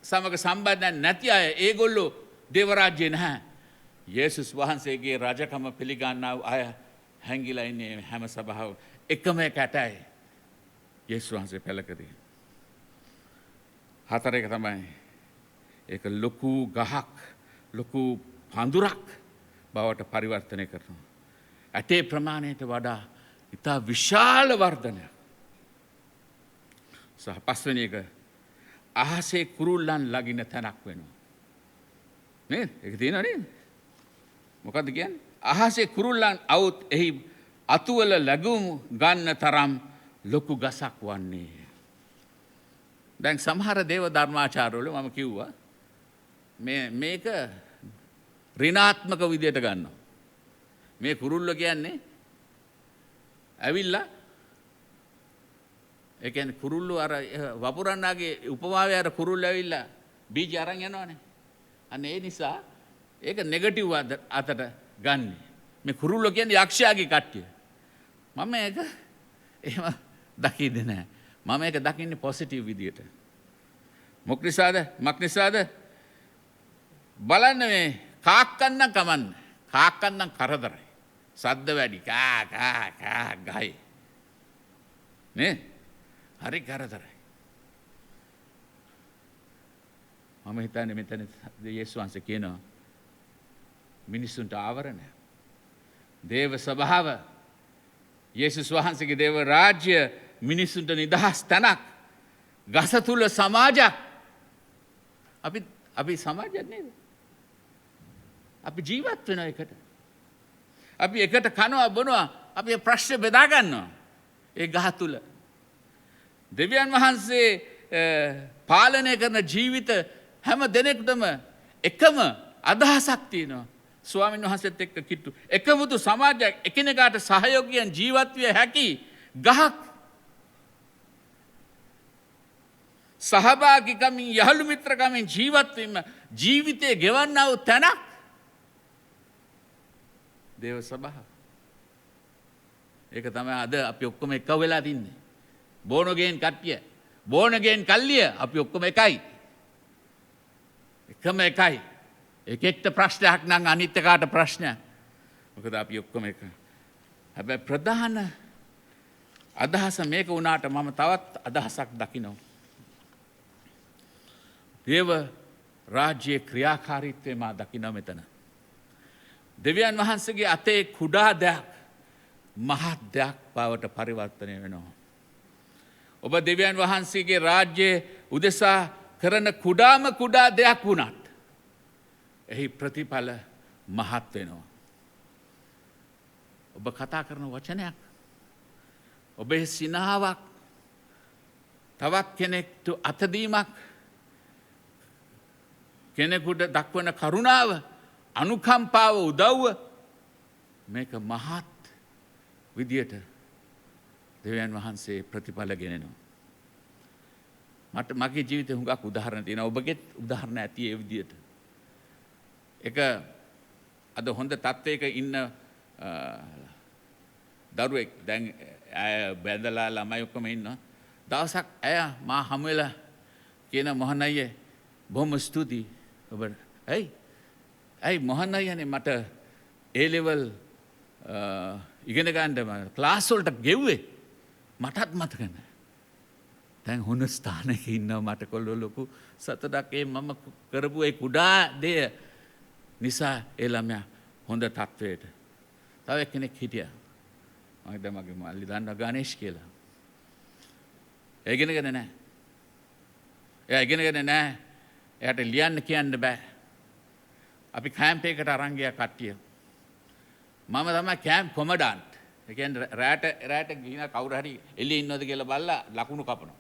සමග සම්බන්ධ නැති අය, ඒගොල්ලෝ දේව රාජ්‍යේ නැහැ. යේසුස් වහන්සේගේ රජකම පිළිගන්නා වූ අය හැංගිලා ඉන්නේ හැම සභාව එකම එකටයි. යේසුස් වහන්සේ පෙළකදී. හතර එක තමයි ඒක ලොකු ගහක්, ලොකු පඳුරක් බවට පරිවර්තනය කරනවා. ඇටේ ප්‍රමාණයට වඩා ඉතා විශාල වර්ධනයක්. සහ පස්වෙනි එක අහසේ කුරුල්ලන් ලගින තැනක් වෙනවා. නේද? ඒක තියෙනව නේද? මොකද්ද කියන්නේ? අහසේ කුරුල්ලන් අවුත් එහි අතුවල ලැබුම් ගන්න තරම් ලොකු ගසක් වන්නේ. දැන් සමහර දේව ධර්මාචාර්යවරු මම කිව්වා මේක ඍණාත්මක විදියට ගන්නවා. මේ කුරුල්ල කියන්නේ ඇවිල්ලා ඒ කියන්නේ කුරුල්ලෝ අර වපුරන්නාගේ උපමාවේ අර කුරුල්ල ඇවිල්ලා බීජ අරන් යනවනේ. අන්න ඒ නිසා ඒක නෙගටිව් අතට ගන්න. මේ කුරුල්ලෝ කියන්නේ යක්ෂයාගේ කට්ටිය. මම ඒක එහෙම දකින්නේ නැහැ. මම ඒක දකින්නේ පොසිටිව් විදියට. මොක්නිසාද බලන්න මේ කාක්කන්නම් කමන්න. කාක්කන්නම් කරදරයි. සද්ද වැඩි. කා ගහයි. නේ? හරි කරදරයි. මම හිතන්නේ මෙතන යේසුස් වහන්සේ කියනවා මිනිසුන්ට ආවරණය. දේව ස්වභාව යේසුස් වහන්සේගේ දේව රාජ්‍ය මිනිසුන්ට නිදහස් තැනක්. ගස තුල සමාජයක්. අපි සමාජයක් නේද? අපි ජීවත් වෙන එකට. අපි එකට කනවා බොනවා. අපි ප්‍රශ්න බෙදා ගන්නවා. ඒ ගහ තුල. දෙවියන් වහන්සේ පාලනය කරන ජීවිත හැම දෙනෙකුටම එකම අදහසක් තියෙනවා. ස්වාමීන් වහන්සේත් එක්ක කිට්ටු. එකමුතු සමාජයක් එකිනෙකාට සහයෝගයෙන් ජීවත් විය හැකි ගහක්. සහභාගිකමින් යහළු මිත්‍රකමින් ජීවත්වීම ජීවිතය ගෙවන්නා වූ තැනක් දේව සභාව. ඒක තමයි අද අපි ඔක්කොම එක වෙලා තින්නේ. බෝනගෙන් කට්ටිය බෝනගෙන් කල්ලිය අපි ඔක්කොම එකයි. එකම එකයි. එකෙක්ට ප්‍රශ්නයක් නම් අනිත් එකාට ප්‍රශ්නයක්. මොකද අපි ඔක්කොම එක. හැබැයි ප්‍රධාන අදහස මේක වුණාට මම තවත් අදහසක් දකිනවා. දේව රාජ්‍යයේ ක්‍රියාකාරීත්වය මා දකිනවා මෙතන. දෙවියන් වහන්සේගේ අතේ කුඩා දෙයක් මහත් දෙයක් බවට පරිවර්තනය වෙනවා. ඔබ දෙවියන් වහන්සේගේ රාජ්‍යයේ උදෙසා කරන කුඩාම කුඩා දෙයක් වුණත් එහි ප්‍රතිඵල මහත් වෙනවා. ඔබ කතා කරන වචනයක් ඔබේ සිනාවක් තවත් කෙනෙක්ට අතදීමක් කෙනෙකුට දක්වන කරුණාව අනුකම්පාව උදව්ව මේක මහත් විදියට දෙවියන් වහන්සේ ප්‍රතිඵල ගෙනෙනවා. මට මගේ ජීවිතේ හුඟක් උදාහරණ තියෙනවා. ඔබගෙත් උදාහරණ ඇති ඒ විදියට. එක අද හොඳ තත්වයක ඉන්න දරුවෙක් දැන් ඇය බැඳලා ළමයි ඔක්කොම ඉන්නවා. දවසක් ඇය මා හමු වෙලා කියන මොහන් අයියේ බොහොම ස්තුතියි ඔබට. ඇයි මොහන් අයියනේ මට A level ඉගෙන ගන්න ක්ලාස් වලට ගෙව්වේ මටත් මතක නැහැ. දැන් හොඳ ස්ථානයක ඉන්නවා මට කොල්ලෝ ලොකු සතුටක් ඒ මම කරපු ඒ කුඩා දෙය නිසා ඒ ළමයා හොඳ තත්වයට. තව කෙනෙක් හිටියා. මම දැන් මගේ මල්ලි දන්නවා ගණේෂ් කියලා. ඒ ඉගෙනගෙන නැහැ. එයා ඉගෙනගෙන නැහැ. එයාට ලියන්න කියන්න බෑ. අපි කැම්ප් එකකට අරන් ගියා කට්ටිය. මම තමයි කැම්ප් කොමඩන්ට්. ඒ කියන්නේ රැට ගිහින කවුරු හරි එළියේ ඉන්නවද කියලා බලලා ලකුණු කපනවා.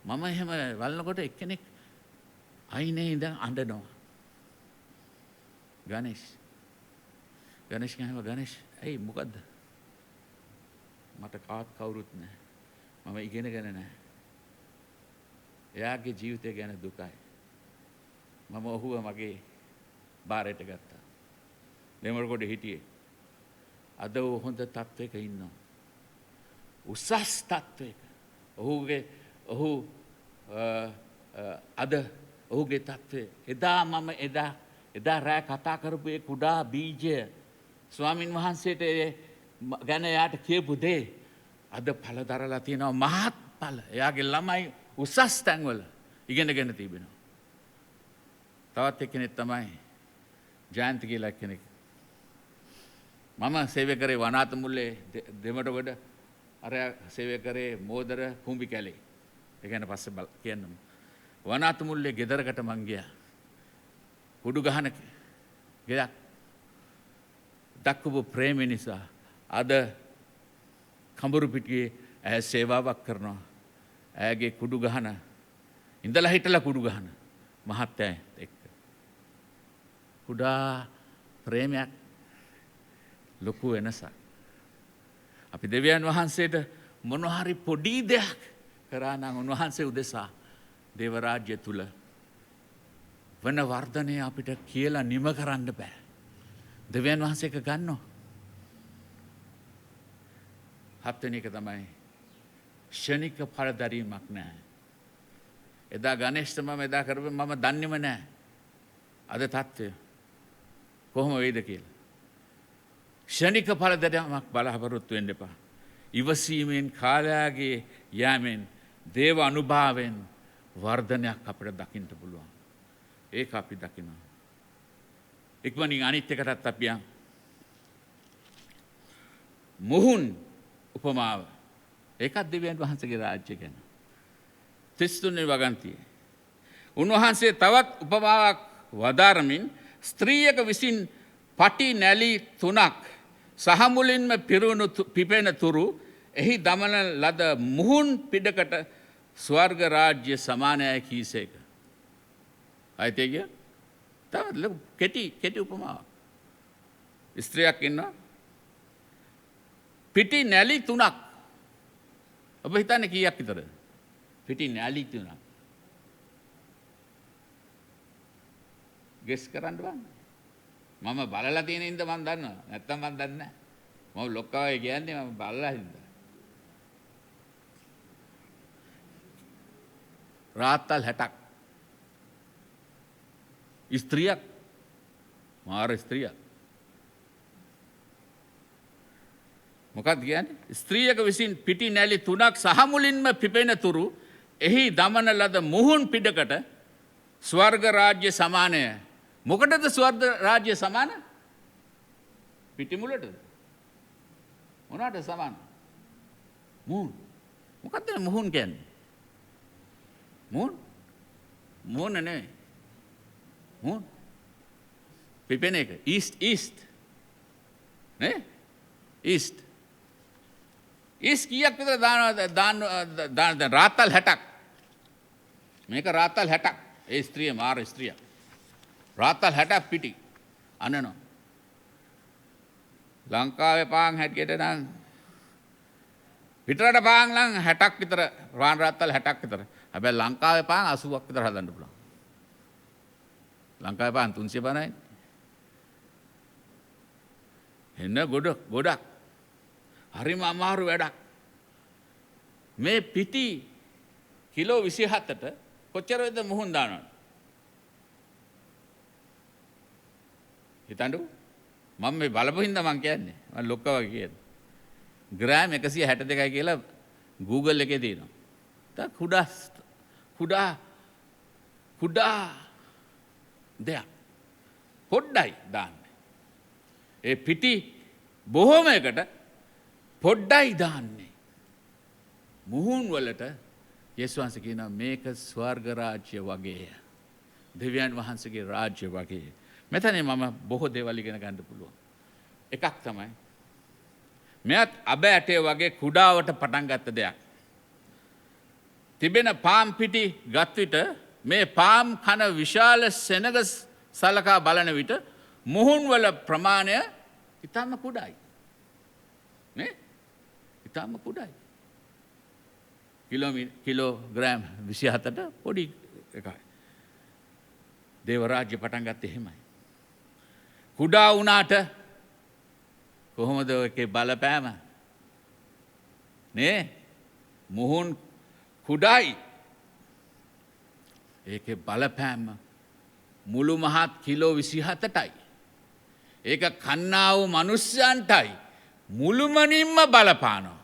මම එහෙම බලනකොට එක්කෙනෙක් අයිනේ ඉඳන් අඬනවා. ගණේෂ් කියනවා ගණේෂ් ඇයි මොකද්ද? මට කවුරුත් නැහැ. මම ඉගෙනගෙන නැහැ. එයාගේ ජීවිතය ගැන දුකයි. මම ඔහුව මගේ බාරයට ගත්තා. දෙමරකොඩ හිටියේ. අද හොඳ තත්වයක ඉන්නවා. උසස් තත්වයක. ඔහු අද ඔහුගේ තත්වය එදා රෑ කතා කරපු ඒ කුඩා බීජය ස්වාමින් වහන්සේට ගැන එයාට කියපු දේ අද ඵල දරලා තියෙනවා මහත් ඵල. එයාගේ ළමයි උසස් තැන්වල ඉගෙනගෙන තිබෙනවා. තවත් එක්කෙනෙක් තමයි ජයන්ති කියලා කෙනෙක්. මම සේවය කරේ වනාත මුල්ලේ දෙමඩගොඩ අර සේවය කරේ මෝදර කුඹි කැලේ. ඒ ගැන පස්සේ කියන්නම. වනාත මුල්ලේ ගෙදරකට මං ගියා. කුඩු ගහන ගෙයක් දක්වපු ප්‍රේමය නිසා අද කඹුරු පිටියේ ඇය සේවාවක් කරනවා. ඇයගේ කුඩු ගහන ඉඳලා හිටලා කුඩු ගහන මහත්තයා එක්ක. කුඩා ප්‍රේමයක් ලොකු වෙනසක්. අපි දෙවියන් වහන්සේට මොන හරි පොඩි දෙයක් කරා නම් උන්වහන්සේ උදෙසා දේව රාජ්‍ය තුල වන වර්ධනය අපිට කියලා නිම කරන්න බෑ. දෙවියන් වහන්සේ එක ගන්නවා. හත්වෙනි එක තමයි ක්ෂණික පළදරීමක් නැහැ. එදා ගණේෂ්ට මම එදා කරපු මම දන්නේම නැහැ. අද තත්ත්වය කොහොම වෙයිද කියලා. ක්ෂණික පළදරීමක් බලාපොරොත්තු වෙන්න එපා. ඉවසීමෙන් කාලයාගේ යෑමෙන් දේව අනුභවයෙන් වර්ධනයක් අපිට දකින්න පුළුවන්. ඒක අපි දකිනවා. ඉක්මනින් අනිත් එකටත් අපි යමු. මුහුන් උපමාව. ඒකත් දෙවියන් වහන්සේගේ රාජ්‍ය ගැන. 33 වෙනි වගන්තියේ. උන්වහන්සේ තවත් උපමාවක් වදාරමින් ස්ත්‍රියක විසින් පටි නැලි 3ක් සහ මුලින්ම පිපෙන තුරු එහි දමන ලද මුහුන් පිටකට ස්වර්ග රාජ්‍ය සමානයයි කීසේක. අයිතේ කිය? තවත් කෙටි උපමාවක්. ස්ත්‍රියක් ඉන්නවා. පිටි නැලි 3ක්. ඔබ හිතන්නේ කීයක් විතරද? පිටි නැලි 3ක්. ගෙස් කරන්න බං. මම බලලා තියෙන ඉඳ මම දන්නවා. නැත්තම් මම දන්නේ නැහැ. මම ලොක්කවයි කියන්නේ මම බලලා හින්දා. රාත්තල් 60ක්. ස්ත්‍රියක්. මාර ස්ත්‍රියක්. මොකක්ද කියන්නේ? ස්ත්‍රියක විසින් පිටි නැලි 3ක් සහ මුලින්ම පිපෙන තුරු එහි දමන ලද මුහුන් පිටකට ස්වර්ග රාජ්‍ය සමානය. මොකටද ස්වර්ග රාජ්‍ය සමාන? පිටි මුලටද? මොනවාට සමාන? මුහුන්. මොකක්ද මුහුන් කියන්නේ? මුහුන් නෙවෙයි. මුහුන්. පිපෙන එක. ඊස්ට්. නේ? ඊස්ට්. ඊස්ට් කීයක් විතර දාන රාත්තල් 60ක්. මේක රාත්තල් 60ක්. ඒ ස්ත්‍රිය මාර ස්ත්‍රිය. රාත්තල් 60ක් පිටි. අනනවා. ලංකාවේ පාන් හැටියට නම් පිටරට පාන් නම් 60ක් විතර රාන් රාත්තල් 60ක් විතර. හැබැයි ලංකාවේ පාන් 80ක් විතර හදන්න පුළුවන්. ලංකාවේ පාන් 350යි. එන්න ගොඩක්. හරිම අමාරු වැඩක්. මේ පිටි කිලෝ 27ට කොච්චර වෙද මුහුන් දානවද? හිතන්නකෝ. මම මේ බලපු හින්දා මං කියන්නේ. මම ලොක්කා වගේ කියන්නේ. ග්‍රෑම් 162යි කියලා Google එකේ තියෙනවා. තා කුඩා දෙයක්. පොඩ්ඩයි දාන්නේ. ඒ පිටි බොහොම එකට පොඩ්ඩයි දාන්නේ. මුහුන් වලට යේසුස් වහන්සේ කියනවා මේක ස්වර්ග රාජ්‍ය වගේය. දෙවියන් වහන්සේගේ රාජ්‍ය වගේ. මෙතන මම බොහෝ දේවල් ඉගෙන ගන්න පුළුවන්. එකක් තමයි මෙයත් අබ ඇටේ වගේ කුඩාවට පටන් ගත්ත දෙයක්. තිබෙන පාම් පිටි ගත් විට මේ පාම් කන විශාල සෙනග සලකා බලන විට මුහුන් වල ප්‍රමාණය ඉතාම කුඩායි. නේ? ඉතාම කුඩායි. කිලෝග්‍රෑම් 27ට පොඩි එකයි. දේව රාජ්‍ය පටන් ගත්තේ එහෙමයි. කුඩා වුණාට කොහොමද ඒකේ බලපෑම? නේ? මුහුන් කුඩායි. ඒකේ බලපෑම මුළු මහත් කිලෝ 27ටයි. ඒක කන්නා වූ මිනිස්යන්ටයි මුළුමනින්ම බලපානවා.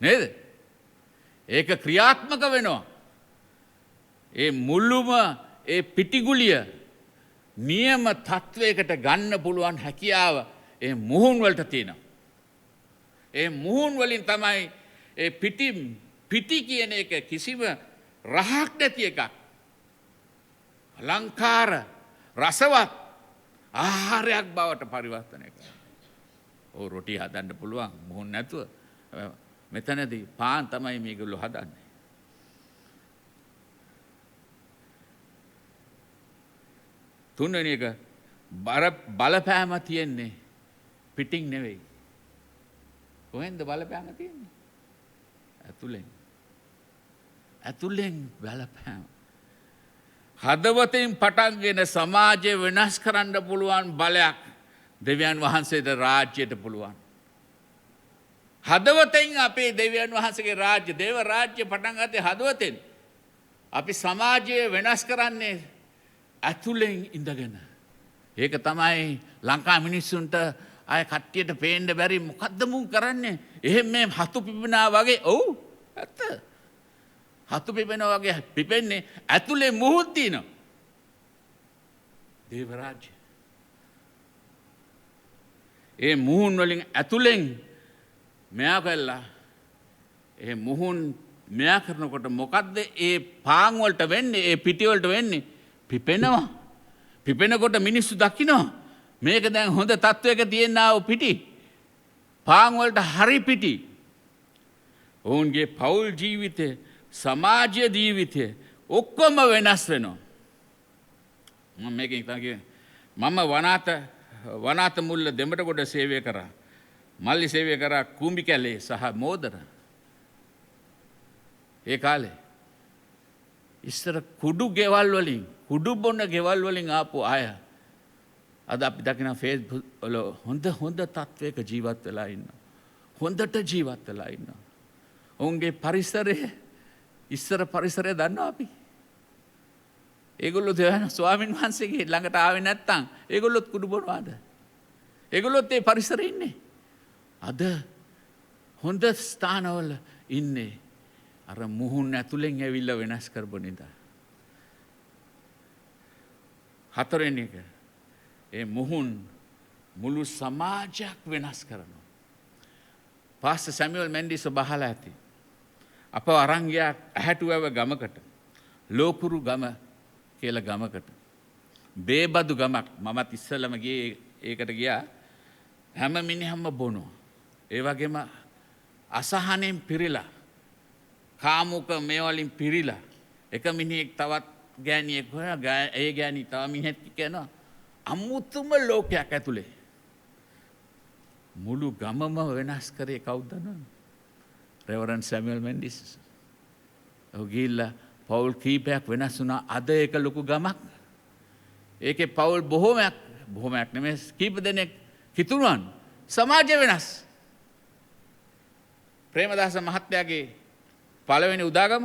නේද? ඒක ක්‍රියාත්මක වෙනවා. ඒ මුළුම ඒ පිටිගුලිය නියම තත්වයකට ගන්න පුළුවන් හැකියාව ඒ මුහුන් වලට තියෙනවා. ඒ මුහුන් වලින් තමයි ඒ පිටි කියන එක කිසිම රහක් නැති එකක්. අලංකාර රසවත් ආහාරයක් බවට පරිවර්තනය කරනවා. ඕ රොටි හදන්න පුළුවන් මුහුන් නැතුව. මෙතනදී පාන් තමයි මේගොල්ලෝ හදන්නේ. තුන්වෙනි එක බලපෑම තියෙන්නේ පිටින් නෙවෙයි. කොහෙන්ද බලපෑම තියෙන්නේ? ඇතුලෙන් බලපෑම. හදවතින් පටන්ගෙන සමාජය වෙනස් කරන්න පුළුවන් බලයක් දෙවියන් වහන්සේට රාජ්‍යයට පුළුවන්. හදවතෙන් අපේ දෙවියන් වහන්සේගේ රාජ්‍ය දේව රාජ්‍ය පටන් ගත්තේ හදවතෙන්. අපි සමාජය වෙනස් කරන්නේ ඇතුලෙන් ඉඳගෙන. ඒක තමයි ලංකා මිනිස්සුන්ට අය කට්ටියට පේන්න බැරි මොකද්ද මුන් කරන්නේ? එහෙම මේ හතු පිපෙනා වගේ. ඔව් ඇත්ත. හතු පිපෙනා වගේ පිපෙන්නේ ඇතුලේ මුහුත් තියෙනවා. දේව රාජ්‍ය. ඒ මුහුන් වලින් ඇතුලෙන් මෙයා කළා. ඒ මුහුන් මෙයා කරනකොට මොකද්ද ඒ පාන් වලට වෙන්නේ? ඒ පිටි වලට වෙන්නේ? පිපෙනවා. පිපෙනකොට මිනිස්සු දකිනවා මේක දැන් හොඳ තත්වයක තියෙනා වූ පිටි. පාන් වලට හරි පිටි. ඔවුන්ගේ පෞල් ජීවිතය, සමාජ ජීවිතය ඔක්කොම වෙනස් වෙනවා. මම මේකෙන් තමයි මම වනාත මුල්ල දෙමටගොඩ සේවය කරා. මල්ලි සේවය කරා කුඹි කැලේ සහ මෝදර. ඒ කාලේ ඉස්සර කුඩු ගෙවල් වලින් කුඩු බොන්න ගෙවල් වලින් ආපු අය අද අපි දකින ෆේස්බුක් වල හොඳ තත්වයක ජීවත් වෙලා ඉන්නවා. හොඳට ජීවත් වෙලා ඉන්නවා. ඔවුන්ගේ පරිසරය ඉස්සර පරිසරය දන්නවා අපි. ඒගොල්ලෝ දෙවියන් ස්වාමීන් වහන්සේගේ ළඟට ආවේ නැත්තම් ඒගොල්ලොත් කුඩු බොනවාද? ඒගොල්ලොත් ඒ පරිසරේ ඉන්නේ. අද හොඳ ස්ථානවල ඉන්නේ අර මුහුන් ඇතුලෙන් ඇවිල්ලා වෙනස් කරපු නිසා. හතරවෙනි එක ඒ මුහුන් මුළු සමාජයක් වෙනස් කරනවා. පාස්ටර් සැමියුල් මෙන්ඩිස් බහලා ඇති. අපව අරන් ගියා ඇහැටුවව ගමකට. ලෝකුරු ගම කියලා ගමකට. බේබදු ගමක්. මමත් ඉස්සෙල්ලම ගියේ ඒකට ගියා. හැම මිනිහම බොනවා. ඒ වගේම අසහනෙන් පිරීලා කාමුක මේ වලින් පිරීලා එක මිනිහෙක් තවත් ගෑණියෙක් හොයා ඒ ගෑණි තව මිනිහෙක් කියනවා අමුතුම ලෝකයක් ඇතුලේ මුළු ගමම වෙනස් කරේ කවුද දන්නවද? රෙවරන්ඩ් සැමියුල් මෙන්ඩිස්. ඔහු ගිහිල්ලා පවුල් කීපයක් වෙනස් වුණා. අද ඒක ලොකු ගමක්. ඒකේ පවුල් බොහොමයක් නෙමෙයි කීප දෙනෙක් හිතුණාන් සමාජය වෙනස්. ප්‍රේමදාස මහත්තයාගේ පළවෙනි උදාගම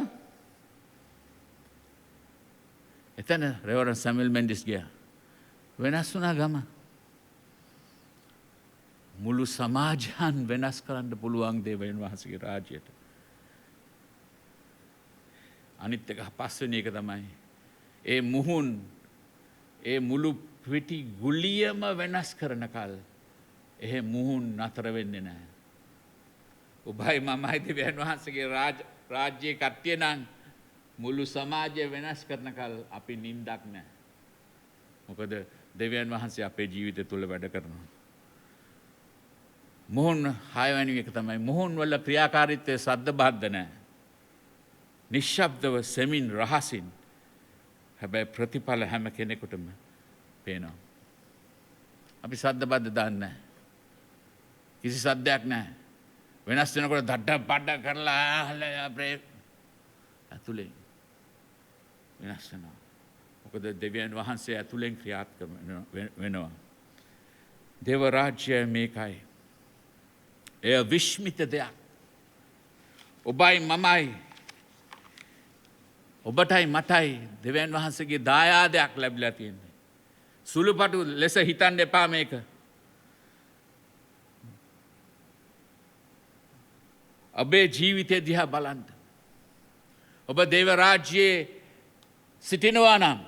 එතන රෙවරන්ඩ් සැමියුල් මෙන්ඩිස් ගියා. වෙනස් වුණා ගම. මුළු සමාජයන් වෙනස් කරන්න පුළුවන් දෙවියන් වහන්සේගේ රාජ්‍යයට. අනිත් එක පස්වෙනි එක තමයි ඒ මුහුන් ඒ මුළු පිටි ගුලියම වෙනස් කරන කල් එහෙ මුහුන් නතර වෙන්නේ නැහැ. ඔබයි මමයි දෙවියන් වහන්සේගේ රාජ්‍යයේ කට්ටිය නම් මුළු සමාජය වෙනස් කරන කල් අපි නින්දක් නැහැ. මොකද දෙවියන් වහන්සේ අපේ ජීවිතය තුළ වැඩ කරනවා. මුහුන් 6 වෙනි එක තමයි මුහුන් වල ක්‍රියාකාරීත්වයේ සද්ද බද්ද නැහැ. නිශ්ශබ්දව සෙමින් රහසින්. හැබැයි ප්‍රතිඵල හැම කෙනෙකුටම පේනවා. අපි සද්ද බද්ද දාන්නේ නැහැ. කිසි සද්දයක් නැහැ. වෙනස් වෙනකොට දඩ බඩ කරලා ඇතුලේ වෙනස් වෙනවා. මොකද දෙවියන් වහන්සේ ඇතුලෙන් ක්‍රියාත්මක වෙනවා. දේව රාජ්‍යය මේකයි. එය විශ්මිත දෙයක්. ඔබයි මමයි ඔබටයි මටයි දෙවියන් වහන්සේගේ දායාදයක් ලැබිලා තියෙන්නේ. සුළුපටු ලෙස හිතන්න එපා මේක. ඔබේ ජීවිතය දිහා බලන්න. ඔබ දේව රාජ්‍යයේ සිටිනවා නම්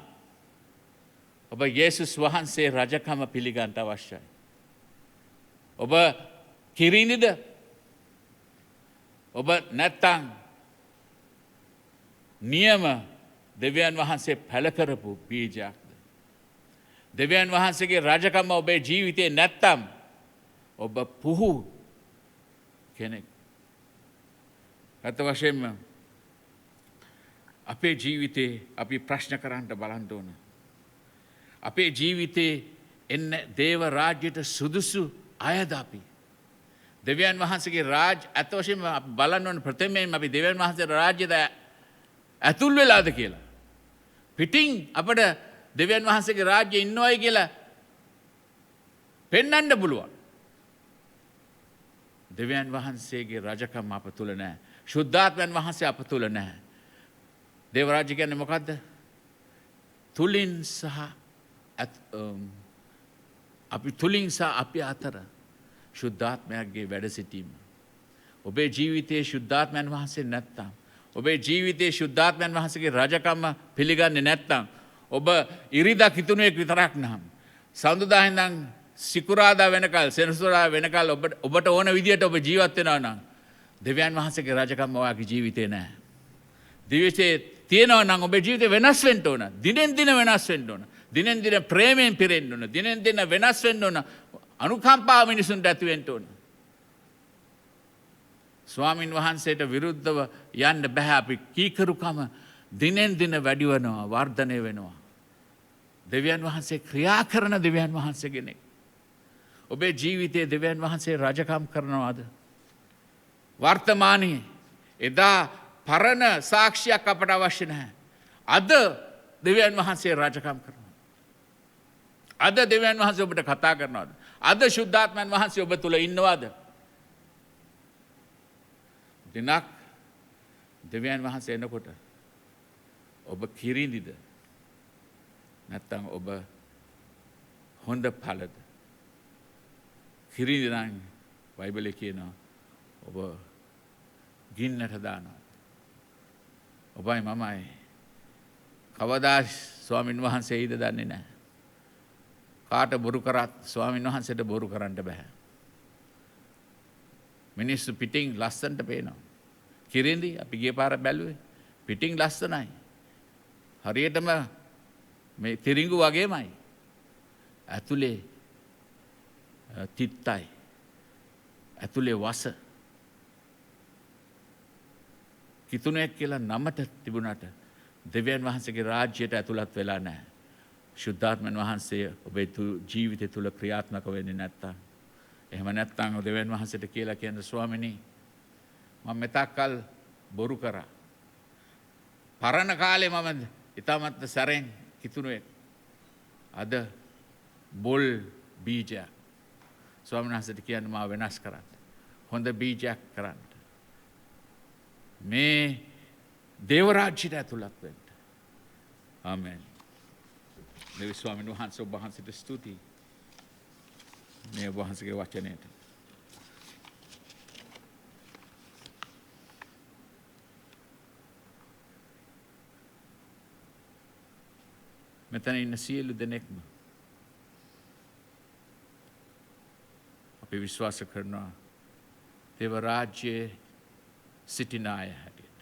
ඔබ යේසුස් වහන්සේ රජකම පිළිගන්න අවශ්‍යයි. ඔබ කිරිනිද? ඔබ නැත්තම් නියම දෙවියන් වහන්සේ පළ කරපු බීජයක්ද? දෙවියන් වහන්සේගේ රජකම ඔබේ ජීවිතේ නැත්තම් ඔබ පුහු කෙනෙක්. අත වශයෙන්ම අපේ ජීවිතේ අපි ප්‍රශ්න කරන්න බලන්න ඕන. අපේ ජීවිතේ එන්න දේව රාජ්‍යයට සුදුසු අයද අපි? දෙවියන් වහන්සේගේ අත වශයෙන්ම බලන්න ඕන ප්‍රථමයෙන්ම අපි දෙවියන් වහන්සේගේ රාජ්‍යයට ඇතුල් වෙලාද කියලා. පිටින් අපිට දෙවියන් වහන්සේගේ රාජ්‍යයේ ඉන්නවයි කියලා පෙන්වන්න පුළුවන්. දෙවියන් වහන්සේගේ රජකම අප තුල නැහැ. ශුද්ධාත්මයන් වහන්සේ අප තුල නැහැ. දේව රාජ්‍ය කියන්නේ මොකද්ද? තුලින් සහ අපි තුලින් සහ අපි අතර ශුද්ධාත්මයන්ගේ වැඩ සිටීම. ඔබේ ජීවිතයේ ශුද්ධාත්මයන් වහන්සේ නැත්තම් ඔබේ ජීවිතයේ ශුද්ධාත්මයන් වහන්සේගේ රජකම පිළිගන්නේ නැත්තම් ඔබ ඉරිදා කිතුණුවෙක් විතරක් නම් සඳුදා ඉඳන් සිකුරාදා වෙනකල් සෙනසුරාදා වෙනකල් ඔබට ඕන විදියට ඔබ ජීවත් වෙනවා නම් දෙවියන් වහන්සේගේ රජකම ඔයාගේ ජීවිතේ නැහැ. දිවිසේ තියෙනවා නම් ඔබේ ජීවිතේ වෙනස් වෙන්න ඕන. දිනෙන් දින වෙනස් වෙන්න ඕන. දිනෙන් දින ප්‍රේමයෙන් පිරෙන්න ඕන. දිනෙන් දින වෙනස් වෙන්න ඕන. අනුකම්පාව මිනිසුන්ට ඇති වෙන්න ඕන. ස්වාමින් වහන්සේට විරුද්ධව යන්න බෑ. අපි කීකරුකම දිනෙන් දින වැඩි වෙනවා, වර්ධනය වෙනවා. දෙවියන් වහන්සේ ක්‍රියා කරන දෙවියන් වහන්සේ කෙනෙක්. ඔබේ ජීවිතයේ දෙවියන් වහන්සේ රජකම් කරනවාද? වර්තමානයේ එදා පරණ සාක්ෂියක් අපට අවශ්‍ය නැහැ. අද දෙවියන් වහන්සේ රාජකම් කරනවා. අද දෙවියන් වහන්සේ ඔබට කතා කරනවාද? අද ශුද්ධාත්මයන් වහන්සේ ඔබ තුළ ඉන්නවාද? දිනක් දෙවියන් වහන්සේ එනකොට ඔබ කිරිඳිද? නැත්තම් ඔබ හොඳ පළද? කිරිඳි නම් බයිබලයේ කියනවා ඔබ ගින්නට දානවා. ඔබයි මමයි කවදා ස්වාමින් වහන්සේ ඊද දන්නේ නැහැ. කාට බොරු කරත් ස්වාමින් වහන්සේට බොරු කරන්න බෑ. මිනිස්සු පිටින් ලස්සනට පේනවා. කිරින්දි අපි ගිය පාර බැලුවේ පිටින් ලස්සනයි. හරියටම මේ තිරිඟු වගේමයි. ඇතුලේ තිත්තයි. ඇතුලේ වස. කිතුනෙක් කියලා නමට තිබුණාට දෙවියන් වහන්සේගේ රාජ්‍යයට ඇතුළත් වෙලා නැහැ. ශුද්ධාත්මයන් වහන්සේ ඔබේ ජීවිතය තුළ ක්‍රියාත්මක වෙන්නේ නැත්තම්, එහෙම නැත්තම් දෙවියන් වහන්සේට කියලා කියන ස්වාමිනී මම මෙතක්කල් බොරු කරා. පරණ කාලේ මම ඊටමත් සැරෙන් කිතුණුවෙක්. අද බොල් බීජයක්. ස්වාමීන් වහන්සේට කියන්න මාව වෙනස් කරන්න. හොඳ බීජයක් කරන්න. මේ දේව රාජ්‍යයට ඇතුළත් වෙන්න. ආමෙන්. දෙවි ස්වාමීන් වහන්සේ ඔබ වහන්සේට ස්තුතියි. මේ ඔබ වහන්සේගේ වචනයට. මෙතන ඉන්න සියලු දෙනෙක්ම අපි විශ්වාස කරනවා දේව රාජ්‍යයේ සිටින අය හැටියට.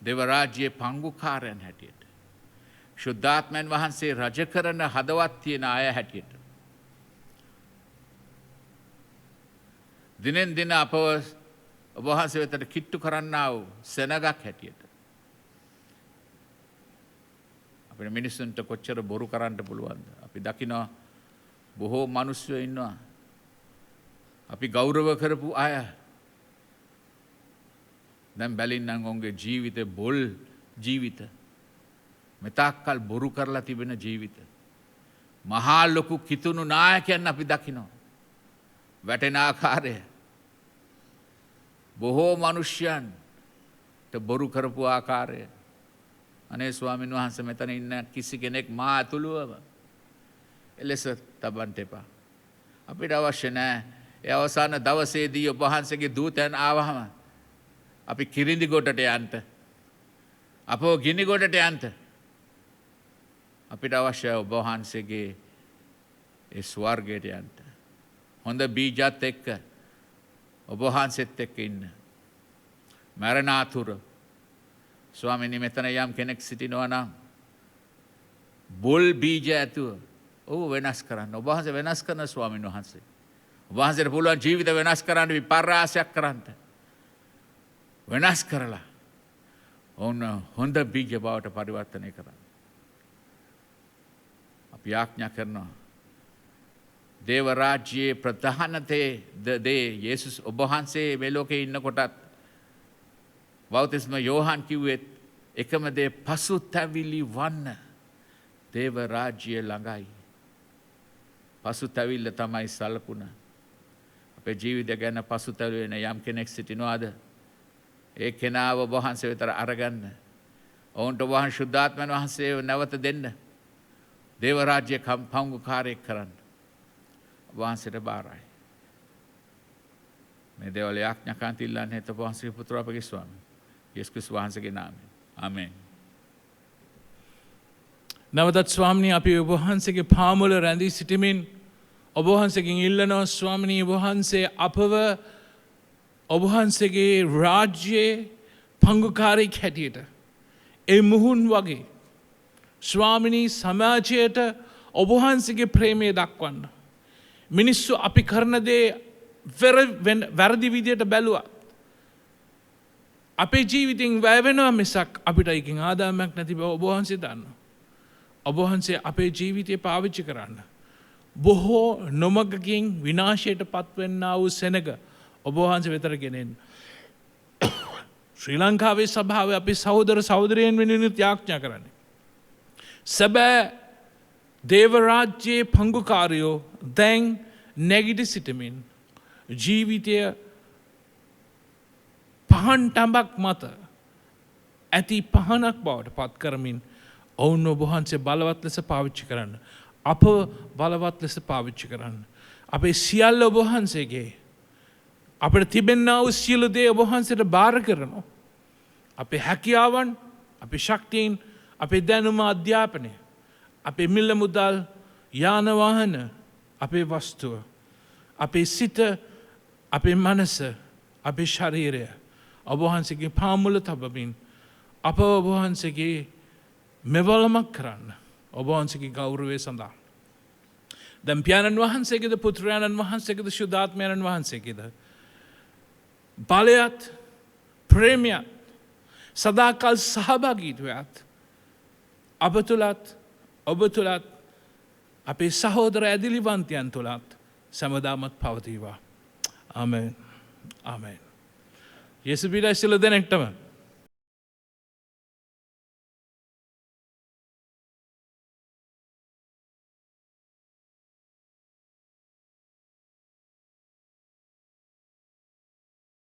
දේව රාජ්‍යයේ පංගුකාරයන් හැටියට. ශුද්ධාත්මයන් වහන්සේ රජ කරන හදවත් තියෙන අය හැටියට. දිනෙන් දින අපව ඔබ වහන්සේ වෙතට කිට්ටු කරන්නා වූ සෙනගක් හැටියට. අපිට මිනිස්සුන්ට කොච්චර බොරු කරන්න පුළුවන්ද? අපි දකිනවා බොහෝ මිනිස්සු ඉන්නවා. අපි ගෞරව කරපු අය දැන් බැලින්නම් ඔවුන්ගේ ජීවිතේ බොල් ජීවිත. මෙතක්කල් බොරු කරලා තිබෙන ජීවිත. මහා ලොකු කිතුණු නායකයන් අපි දකිනවා. වැටෙන ආකාරය. බොහෝ මිනිස්යන්ට බොරු කරපු ආකාරය. අනේ ස්වාමීන් වහන්සේ මෙතන ඉන්න කිසි කෙනෙක් මා ඇතුළුවම එලෙස තබන්න එපා. අපිට අවශ්‍ය නැහැ. ඒ අවසාන දවසේදී ඔබ වහන්සේගේ දූතයන් ආවහම අපි කිරිඳි ගොඩට යන්න. අපව ගිනි ගොඩට යන්න. අපිට අවශ්‍යයි ඔබ වහන්සේගේ ඒ ස්වර්ගයට යන්න. හොඳ බීජත් එක්ක ඔබ වහන්සේත් එක්ක ඉන්න. මරණාතුර ස්වාමීනි මෙතන යම් කෙනෙක් සිටිනවා නම් බොල් බීජ ඇතුව ඔබ වෙනස් කරන්න. ඔබ වහන්සේ වෙනස් කරන ස්වාමීන් වහන්සේ. ඔබ වහන්සේට පුළුවන් ජීවිත වෙනස් කරන්න, විපර්යාසයක් කරන්න. වෙනස් කරලා ඔවුන් හොඳ බීජ බවට පරිවර්තනය කරන්න. අපි ආඥා කරනවා. දේව රාජ්‍යයේ ප්‍රධානතේ දේ යේසුස් ඔබ වහන්සේ මේ ලෝකේ ඉන්නකොටත් බෞතිස්ම යෝහන් කිව්වෙත් එකම දේ පසුතැවිලි වන්න. දේව රාජ්‍යය ළඟයි. පසුතැවිල්ල තමයි සලකුණ. අපේ ජීවිතය ගැන පසුතැවෙන යම් කෙනෙක් සිටිනවාද? ඒ කෙනාව ඔබ වහන්සේ වෙතට අරගන්න. ඔවුන්ට ඔබ වහන්සේ ශුද්ධාත්මයන් වහන්සේ නැවත දෙන්න. දේව රාජ්‍ය පංගුකාරයෙක් කරන්න. ඔබ වහන්සේට බාරයි. මේ දේවල් යාඥාකාන්ත ඉල්ලන්නේ ඔබ වහන්සේගේ පුත්‍ර අපගේ ස්වාමී යේසුස් ක්‍රිස්තුස් වහන්සේගේ නාමයෙන්. ආමෙන්. නැවතත් ස්වාමිනී අපි ඔබ වහන්සේගේ පාමුල රැඳී සිටමින් ඔබ වහන්සේගෙන් ඉල්ලනවා ස්වාමිනී ඔබ වහන්සේ අපව ඔබ වහන්සේගේ රාජ්‍යයේ පංගුකාරයෙක් හැටියට ඒ මුහුන් වගේ ස්වාමිනී සමාජයට ඔබ වහන්සේගේ ප්‍රේමය දක්වන්න. මිනිස්සු අපි කරන දේ වැරදි විදියට බැලුවා. අපේ ජීවිතින් වැය වෙනවා මිසක් අපිට ඒකෙන් ආදායමක් නැති බව ඔබ වහන්සේ දන්නවා. ඔබ වහන්සේ අපේ ජීවිතය පාවිච්චි කරන්න. බොහෝ නොමගකින් විනාශයට පත්වෙන්නා වූ සෙනග ඔබ වහන්සේ වෙතට ගෙනෙන්න. ශ්‍රී ලංකාවේ සභාවේ අපි සහෝදර සහෝදරයන් වෙනුවෙන් යාඥා කරන්නේ. සැබෑ දේවරාජ්‍යයේ පංගුකාරයෝ දැන් නැගිට සිටමින් ජීවිතය පහන් ටඹක් මත ඇති පහනක් බවට පත් කරමින් ඔවුන් ඔබවහන්සේ බලවත් ලෙස පාවිච්චි කරන්න. අප බලවත් ලෙස පාවිච්චි කරන්න. අපේ සියල්ල ඔබවහන්සේගේ අපට තිබෙන්නා වූ සියලු දේ ඔබවහන්සේට බාර කරනවා. අපේ හැකියාවන්, අපේ ශක්තියින්, අපේ දැනුම අධ්‍යාපනය, අපේ මිල මුදල්, යාන වාහන, අපේ වස්තුව, අපේ සිත, අපේ මනස, අපේ ශරීරය ඔබවහන්සේගේ පාමුල තබමින් අප ඔබවහන්සේගේ මෙවලමක් කරන්න ඔබවහන්සේගේ ගෞරවය සඳහා. දැන් පියාණන් වහන්සේගේද පුත්‍රයාණන් වහන්සේගේද ශුද්ධාත්මයන්න් වහන්සේගේද බලයත් ප්‍රේමයත් සදාකල් සහභාගීත්වයත් අප තුළත් ඔබ තුළත් අපේ සහෝදර ඇදිලිවන්තයන් තුළත් සැමදාමත් පවතිවා. ආමෙන්. ආමෙන්. යේසු පිළිබඳ සියලු දෙනෙක්ටම